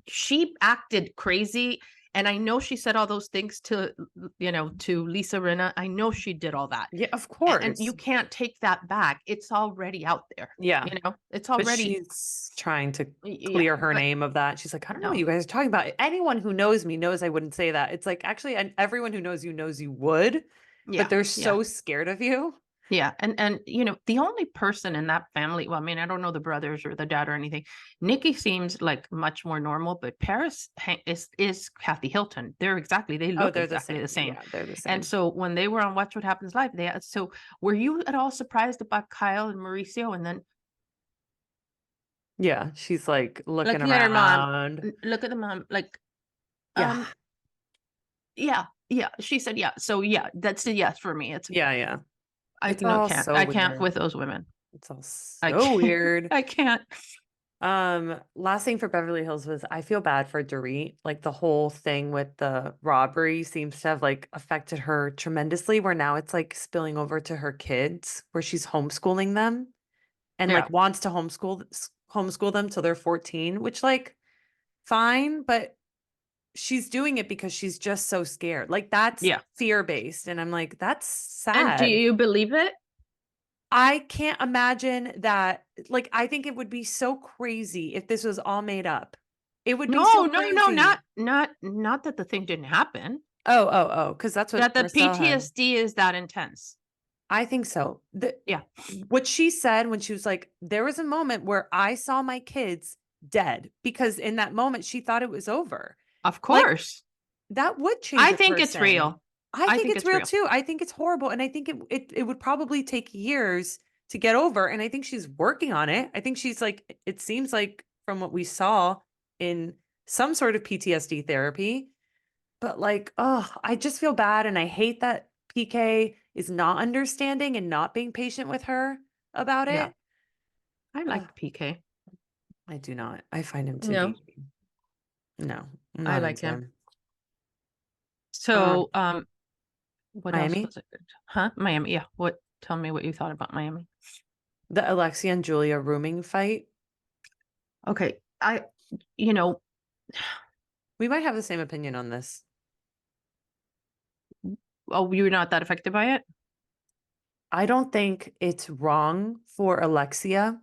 she acted crazy, and I know she said all those things to Lisa Rinna. I know she did all that, Yeah, of and you course. can't take that back. It's already out there. Yeah. It's But already. she's trying to Yeah, clear her but name of that. She's like, I don't know what no. you guys are talking about. Anyone who knows me knows I wouldn't say that. It's like, actually, and everyone who knows you would, but Yeah, they're yeah. so scared of you. Yeah, and the only person in that family, well, I mean, I don't know the brothers or the dad or anything. Nikki seems like much more normal, but Paris is Kathy Hilton. They Oh, look they're the exactly the same. same. Yeah, they're the And same. so when they were on Watch What Happens Live, so were you at all surprised about Kyle and Mauricio? And then Yeah. She's like looking like look at her mom, around. look at the mom, like Yeah. um Yeah, yeah. She said, yeah. So yeah, that's a yes for me. It's Yeah, yeah. I It's no all can't. so I can't weird. with those women. It's all I so can't. weird. I can't. Last thing for Beverly Hills was I feel bad for Dorit. Like the whole thing with the robbery seems to have like affected her tremendously, where now it's like spilling over to her kids, where she's homeschooling them and Yeah, like wants to homeschool them till they're 14, which like fine, but she's doing it because she's just so scared. Like that's yeah. fear-based. And I'm like, that's And do sad. you believe it? I can't imagine that. Like, I think it would be so crazy if this was all made up. It would be so No, no, no, crazy. not that the thing didn't happen. Oh, because that's what That the Marcel had. PTSD is that intense. I think so. Yeah, What she said when she was like, there was a moment where I saw my kids dead because in that moment she thought it was over. of Like, course. that would change I a think it's person. real. I I think think it's it's real real. too. I think it's horrible. And I think it would probably take years to get over. And I think she's working on it. I think she's like, it seems like from what we saw in some sort of PTSD therapy, but like, oh, I just feel bad. And I hate that PK is not understanding and not being patient with her about Yeah, it. I Ugh, like PK. I do not. I find him to No, be, no, I'm I not like into him. him. So, what else Miami, was it? Huh? Miami. Yeah. What? Tell me what you thought about Miami. the Alexia and Julia rooming fight. Okay. You know, We might have the same opinion on this. oh, you were not that affected by it? I don't think it's wrong for Alexia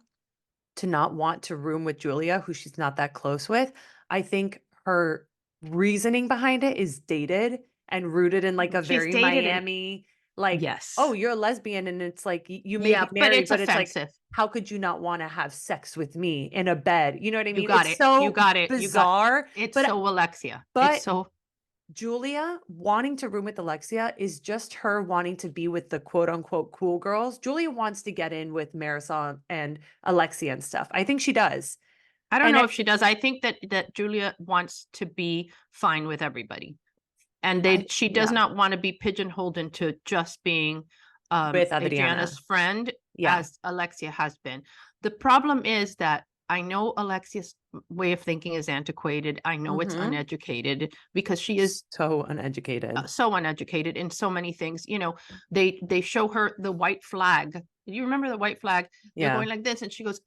to not want to room with Julia, who she's not that close with. I think her reasoning behind it is dated and rooted in like a She's very dated and Miami, like, oh, yes. you're a lesbian. And it's like, you may Yeah, be but married, it's but it's like, offensive. how could you not want to have sex with me in a bed? You know what I You mean? got It's it. You so got it. You got bizarre, it's but, so Alexia. It's but so Julia wanting to room with Alexia is just her wanting to be with the quote unquote cool girls. Julia wants to get in with Marisol and Alexia and stuff. I think she does. I don't And know if she does. I think that Julia wants to be fine with everybody. And she does yeah, not want to be pigeonholed into just being with Adriana's Adriana. friend Yeah. as Alexia has been. The problem is that I know Alexia's way of thinking is antiquated. I know it's Hmm. uneducated because she is So uneducated. so uneducated in so many things. They show her the white flag. Do you remember the white flag? They're Yeah. going like this, and she goes,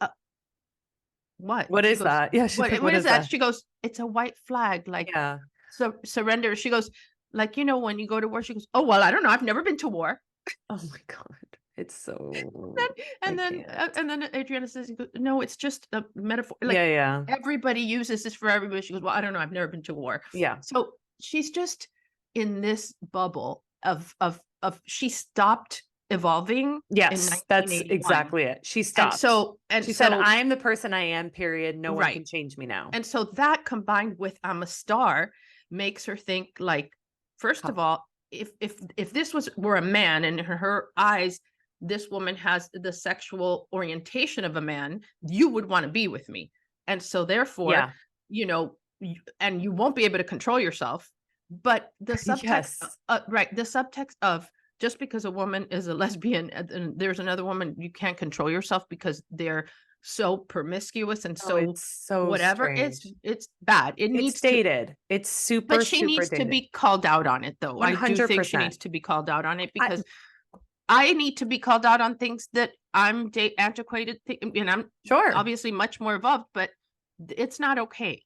"What?" What She is goes, that? Yeah, she's like, What what is is that?" that? She goes, "It's a white flag, like Yeah. surrender." She goes, "Like when you go to war." She goes, "Oh well, I don't know. I've never been to war." Oh my God. It's so, I can't. And then Adriana says, "No, it's just a metaphor. Like Yeah, yeah. everybody uses this for everybody." She goes, "Well, I don't know. I've never been to war." Yeah. So she's just in this bubble of she stopped evolving in Yes, that's 1981. exactly it. She And stopped. so and She said, so I'm the person I am, period. No one right. can change me now. And so that combined with I'm a star makes her think like, first of How- all, if this were a man and in her eyes, this woman has the sexual orientation of a man, you would want to be with me. And so therefore, Yeah. and you won't be able to control yourself. But the subtext, Yes. right, the subtext of just because a woman is a lesbian and there's another woman, you can't control yourself because they're so promiscuous and Oh, so it's so whatever. It's strange. it's bad. It It's needs to, dated. It's but super, she super needs to dated. be called out on it though. I do think she 100%. needs to be called out on it I, because I need to be called out on things that I'm antiquated and I'm sure. obviously much more evolved, but it's not okay.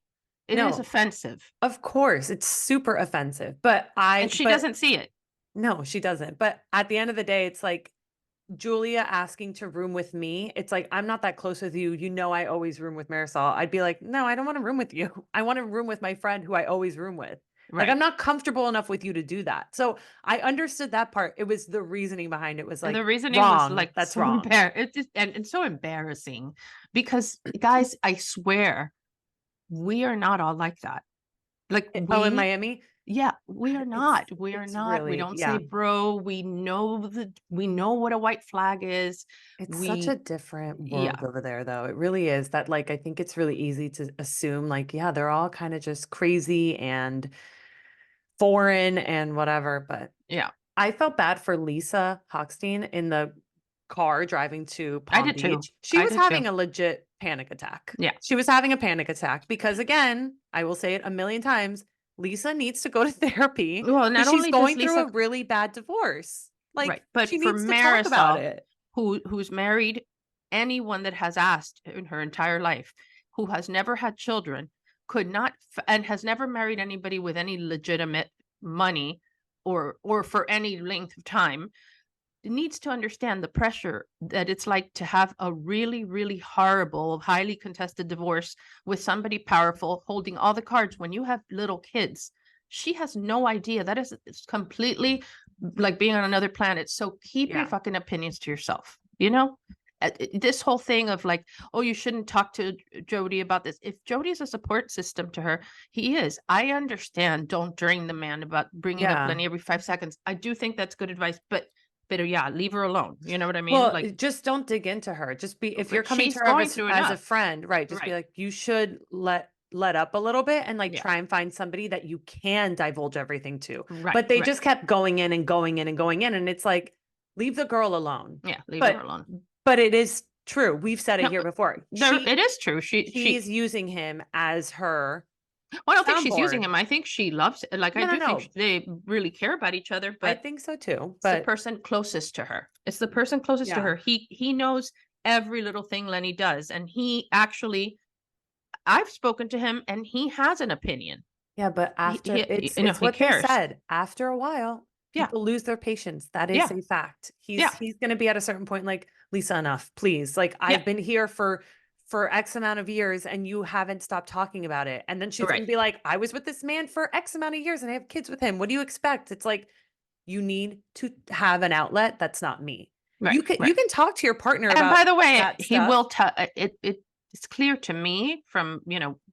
It is No, offensive. of course. It's super offensive. And she doesn't see it. No, she doesn't. But at the end of the day, it's like, Julia asking to room with me, it's like, I'm not that close with you. You know, I always room with Marisol. I'd be like, no, I don't want to room with you. I want to room with my friend who I always room with. Like, Right. I'm not comfortable enough with you to do that. So I understood that part. It was the reasoning behind it was And the like, reasoning was wrong. like That's so wrong. and so embarrassing because guys, I swear we are not all like that. Like Oh, in Miami, yeah, we are it's, not. We are it's not. We really, don't say yeah, bro. We know what a white flag is. it's such a We different world yeah. over there, though. It really is that, like, I think it's really easy to assume, like, yeah, they're all kind of just crazy and foreign and whatever. But Yeah, I felt bad for Lisa Hochstein in the car driving to I Palm did too. Beach. She I was did too. having a legit panic attack. Yeah. She was having a panic attack because, again, I will say it a million times, Lisa needs to go to therapy Well, not because she's only does going through Lisa, a really bad divorce. right, Like, but she for needs to talk about Marisol, it. who's married anyone that has asked in her entire life, who has never had children, could not and has never married anybody with any legitimate money or for any length of time, needs to understand the pressure that it's like to have a really, really horrible, highly contested divorce with somebody powerful holding all the cards when you have little kids. She has no idea. That is, it's completely like being on another planet. So keep your Yeah. fucking opinions to yourself, you know? This whole thing of like, oh, you shouldn't talk to Jody about this. If Jody is a support system to her, he is. I understand. Don't drain the man about bringing up Yeah. Lenny every 5 seconds. I do think that's good advice, but yeah, leave her alone. You know what I mean? Well, Like, just don't dig into her. Just be, if you're coming to she's her going through as a enough. friend, right? Just be Right. like, you should let up a little bit and like Yeah. try and find somebody that you can divulge everything to. Right. But they Right. just kept going in and going in and going in, and it's like, leave the girl alone. Yeah. Leave her But alone. it is true. We've said it No, here before. there, it is true. She's using him as her well, I don't think she's using soundboard. him. I think she loves it. Like, I No, no, do think no. they really care about each other, I but think so too. it's the But person closest to her. It's the person closest to yeah. her. He knows every little thing Lenny does. And he actually, I've spoken to him and he has an opinion. Yeah, but after You know, it's he what they cares. said. After a while, Yeah. people lose their patience. That is Yeah. a fact. Yeah. He's going to be at a certain point like, Lisa, enough, please. Like, Yeah. I've been here for X amount of years and you haven't stopped talking about it. And then she's going Right. to be like, I was with this man for X amount of years and I have kids with him. What do you expect? It's like, you need to have an outlet that's not me. Right. You Right. can talk to your partner And about by the way, that he stuff. will tell it's clear to me from,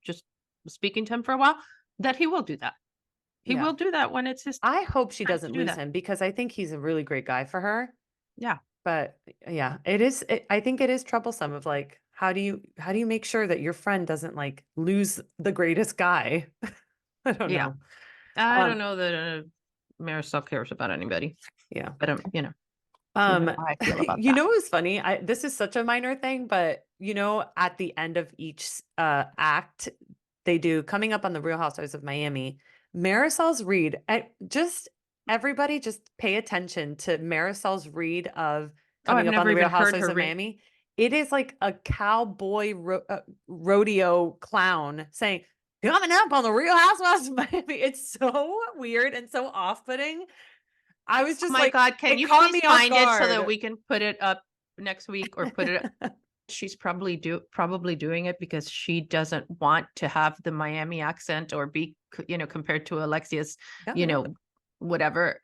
just speaking to him for a while that he will do that. He Yeah. will do that when it's his I hope she time to doesn't do lose that. him because I think he's a really great guy for her. Yeah. But yeah, I think it is troublesome of like, how do you make sure that your friend doesn't like lose the greatest guy? I don't Yeah. know. I don't Um, know that Marisol cares about anybody, yeah. but you know how I feel about You that. know, it was funny. This is such a minor thing, but at the end of each act, they do coming up on the Real Housewives of Miami. Marisol's read. Just everybody, just pay attention to Marisol's read of Oh, I've coming up on never the Real even heard Housewives her of read. Miami. It is like a cowboy rodeo clown saying, "Coming up on the Real Housewives of Miami." It's so weird and so off-putting. I was Oh just my like, God, can it you caught please me off find it so that guard. we can put it up next week or put it she's probably doing it because she doesn't want to have the Miami accent or be compared to Alexia's, Oh, you yeah. know, whatever.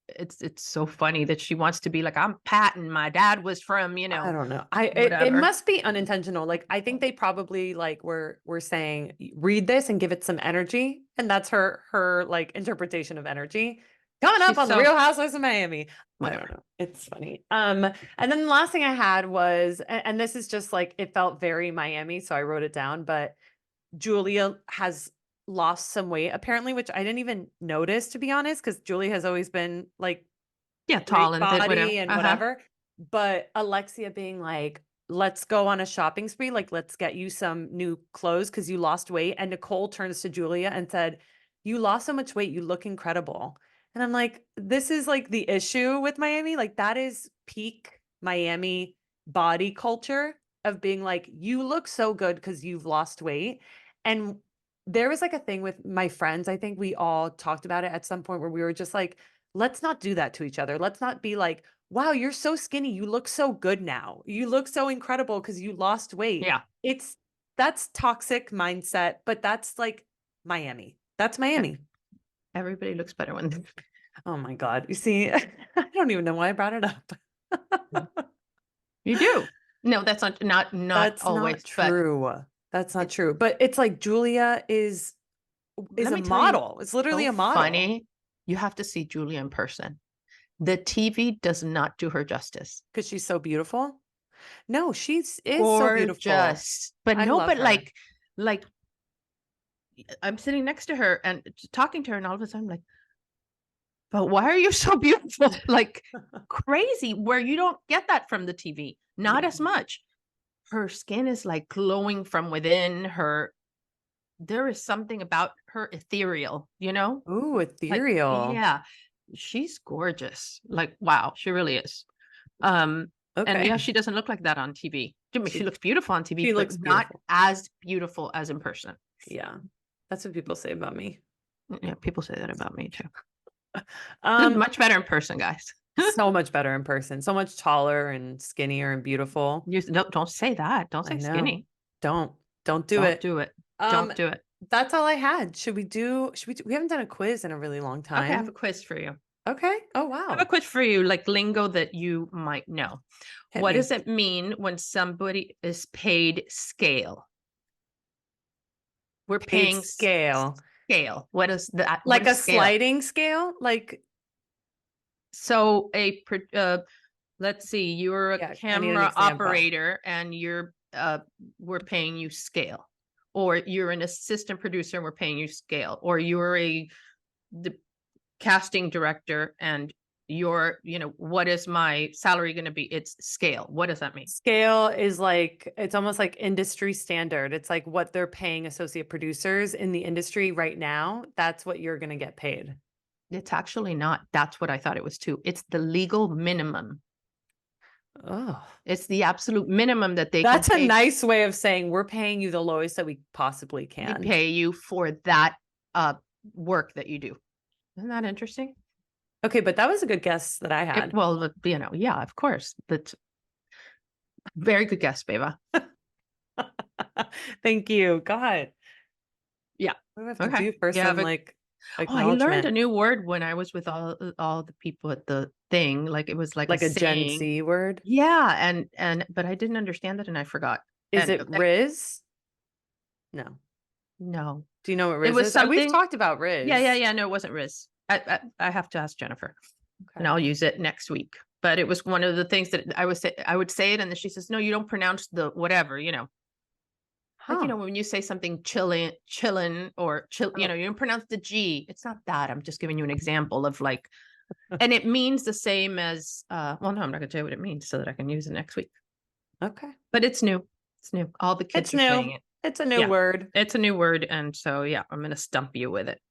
It's so funny that she wants to be like, I'm Patton, my dad was from, I don't know. It whatever. must be unintentional. Like, I think they probably like were saying, read this and give it some energy. And that's her like interpretation of energy. Coming up She's on the so Real Housewives of Miami. I don't whatever. know. It's funny. And then the last thing I had was, and this is just like, it felt very Miami, so I wrote it down, but Julia has lost some weight apparently, which I didn't even notice, to be honest, because Julia has always been like Yeah, tall great and whatever. body and whatever. But Alexia being like, let's go on a shopping spree. Like, let's get you some new clothes because you lost weight. And Nicole turns to Julia and said, you lost so much weight. You look incredible. And I'm like, this is like the issue with Miami. Like, that is peak Miami body culture of being like, you look so good because you've lost weight. And there was like a thing with my friends. I think we all talked about it at some point where we were just like, let's not do that to each other. Let's not be like, wow, you're so skinny. You look so good now. You look so incredible because you lost weight. Yeah. That's toxic mindset, but that's like Miami. That's Yeah. Miami. Everybody looks better when Oh my God. You see, I don't even know why I brought it up. you do. No, that's not That's not always, but true. That's not it's true. But it's like Julia is let a me tell you, model. It's literally so a model funny. You have to see Julia in person. The TV does not do her justice. because she's so beautiful. No, is so beautiful. Gorgeous. But I no, love but her. like I'm sitting next to her and talking to her, and all of a sudden I'm like, but why are you so beautiful? Like crazy, where you don't get that from the TV. Not Yeah. as much. Her skin is like glowing from within her. There is something about her ethereal, Ooh, like, ethereal. yeah, she's gorgeous. Like, wow, she really is. And Okay. yeah, she doesn't look like that on TV. I mean, she She looks beautiful on TV, she but looks not beautiful. as beautiful as in person. Yeah. That's what people say about me. Yeah, people say that about me too. Um, Much better in person, guys. so much better in person. So much taller and skinnier and beautiful. You don't say that. Don't I say know. skinny. Don't don't do Don't it. do it. Um, Don't do it. that's all I had. We haven't done a quiz in a really long Okay, I have a time. quiz for you. Okay. Oh I have a wow. quiz for you, like lingo that you might know. Hit What me. does it mean when somebody is paid scale? We're Paid paying scale. scale. What is that? What Like is a scale? sliding scale? Like So let's see, you're a yeah, I need an camera example. operator and we're paying you scale. Or you're an assistant producer and we're paying you scale. Or you're the casting director and what is my salary going to be? It's scale. What does that mean? Scale is like it's almost like industry standard. It's like what they're paying associate producers in the industry right now. That's what you're going to get paid. It's actually not. That's what I thought it was too. It's the legal minimum. Oh, It's the absolute minimum that they can that's a pay. nice way of saying we're paying you the lowest that we possibly They can. pay you for that work that you do. Isn't that interesting? Okay, but that was a good guess that I had. Well, yeah, of course. That's very good guess, Beba. Thank you. God. Yeah. What do I have to Okay. do for Yeah, some like I learned a acknowledgement? new word when I was with all the people at the thing. Like it was like a Like a Gen saying. Z word? Yeah, and but I didn't understand it and I forgot. Is And it Riz? No. no, Do you know what it Riz was is? We've something. talked about Riz. Yeah. No, it wasn't Riz. I have to ask Jennifer, and Okay. I'll use it next week. But it was one of the things that I would say it, and then she says, "No, you don't pronounce the whatever." Like Huh. when you say something chillin, or chill, Oh. you don't pronounce the G. It's not that. I'm just giving you an example of like, and it means the same as. Well, no, I'm not going to tell you what it means so that I can use it next week. Okay. But it's new. It's new. All the kids It's are saying new. it. It's a new Yeah, word. it's a new word, and so yeah, I'm going to stump you with it.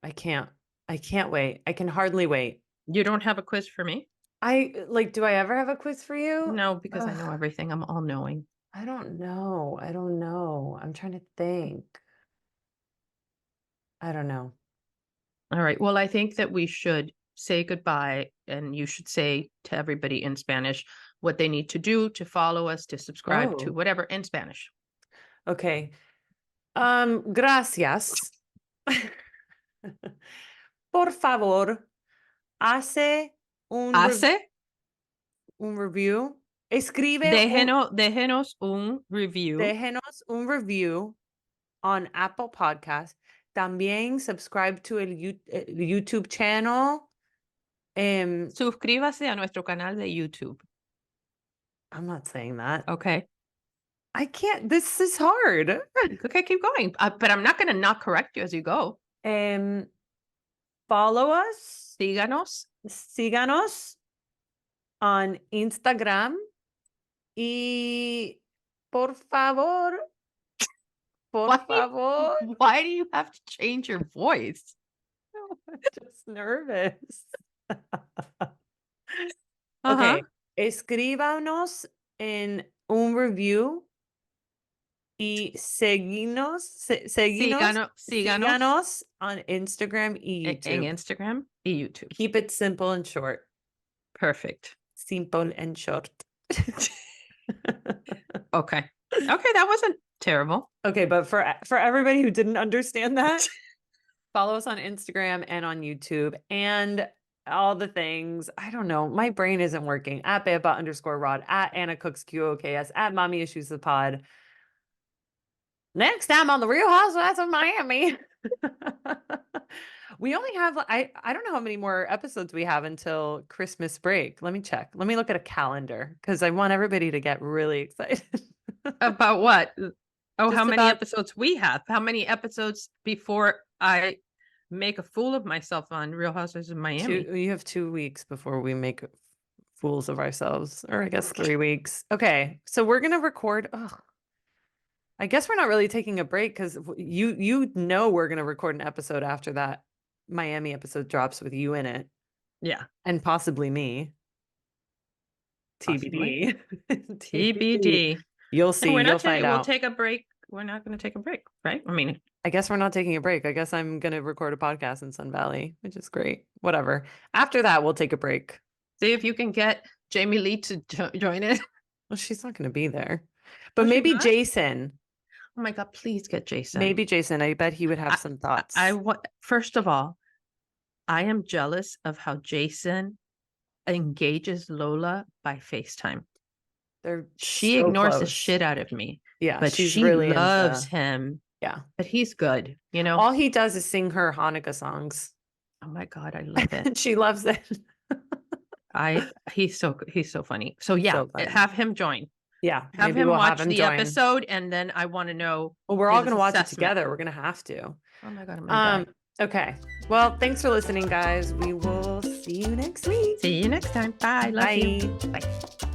I can't. I can't wait. I can hardly wait. You don't have a quiz for me? Do I ever have a quiz for you? No, because I Ugh, know everything. I'm all knowing. I don't know. I don't know. I'm trying to think. I don't know. All right. Well, I think that we should say goodbye, and you should say to everybody in Spanish what they need to do to follow us, to subscribe to Oh, whatever in Spanish. okay. Gracias. Por favor, hace Hace, un review. déjenos un review. Déjenos un review on Apple Podcast. También subscribe to el YouTube channel. Suscríbase a nuestro canal de YouTube. I'm not saying that. Okay. I can't. This is hard. Okay, keep going. But I'm not going to not correct you as you go. Follow us. Síganos On Instagram. Y por favor, Why do you have to change your voice? I'm just nervous. Uh-huh. Okay. Escríbanos en un review y síganos on Instagram y En YouTube. Instagram y YouTube. Keep it simple and short. Perfect. Simple and short. Okay. Okay, that wasn't terrible. Okay, but for everybody who didn't understand that, follow us on Instagram and on YouTube and all the things. I don't know. My brain isn't working. At Beba_Rod, at Anna Cooks QOKS, at Mommy Issues the Pod. Next time on the Real Housewives of Miami. We only have I don't know how many more episodes we have until Christmas break. Let me check. Let me look at a calendar because I want everybody to get really excited. About what? Oh, Just how many about episodes we have? How many episodes before I make a fool of myself on Real Housewives of Miami. You have 2 weeks before we make fools of ourselves, or I guess 3 weeks. Okay, so we're gonna record. Oh, I guess we're not really taking a break because you know we're gonna record an episode after that Miami episode drops with you in it, Yeah. and possibly me. Possibly. TBD. TBD. You'll see. We're You'll not find we'll out. take a break. We're not going to take a break, right? I mean, I guess we're not taking a break. I guess I'm gonna record a podcast in Sun Valley, which is great. Whatever. After that, we'll take a break. see if you can get Jamie Lee to join it. Well, she's not gonna be there, but she's maybe not? Jason. Oh my God, please get Jason. Maybe Jason. I bet he would have some thoughts. First of all, I am jealous of how Jason engages Lola by FaceTime. She so ignores the close. shit out of me. Yeah, but she's she really loves into, him. Yeah, but he's good. You know, all he does is sing her Hanukkah songs. Oh my God, I love it. She loves it. He's so funny. So yeah, So funny. have him join. Yeah, have him watch the episode, and then I want to know. Well, we're all gonna watch it together. We're gonna have to. Oh my God, I'm gonna die. Okay. Well, thanks for listening, guys. We will see you next week. See you next time. Bye. Love you. Bye. Bye.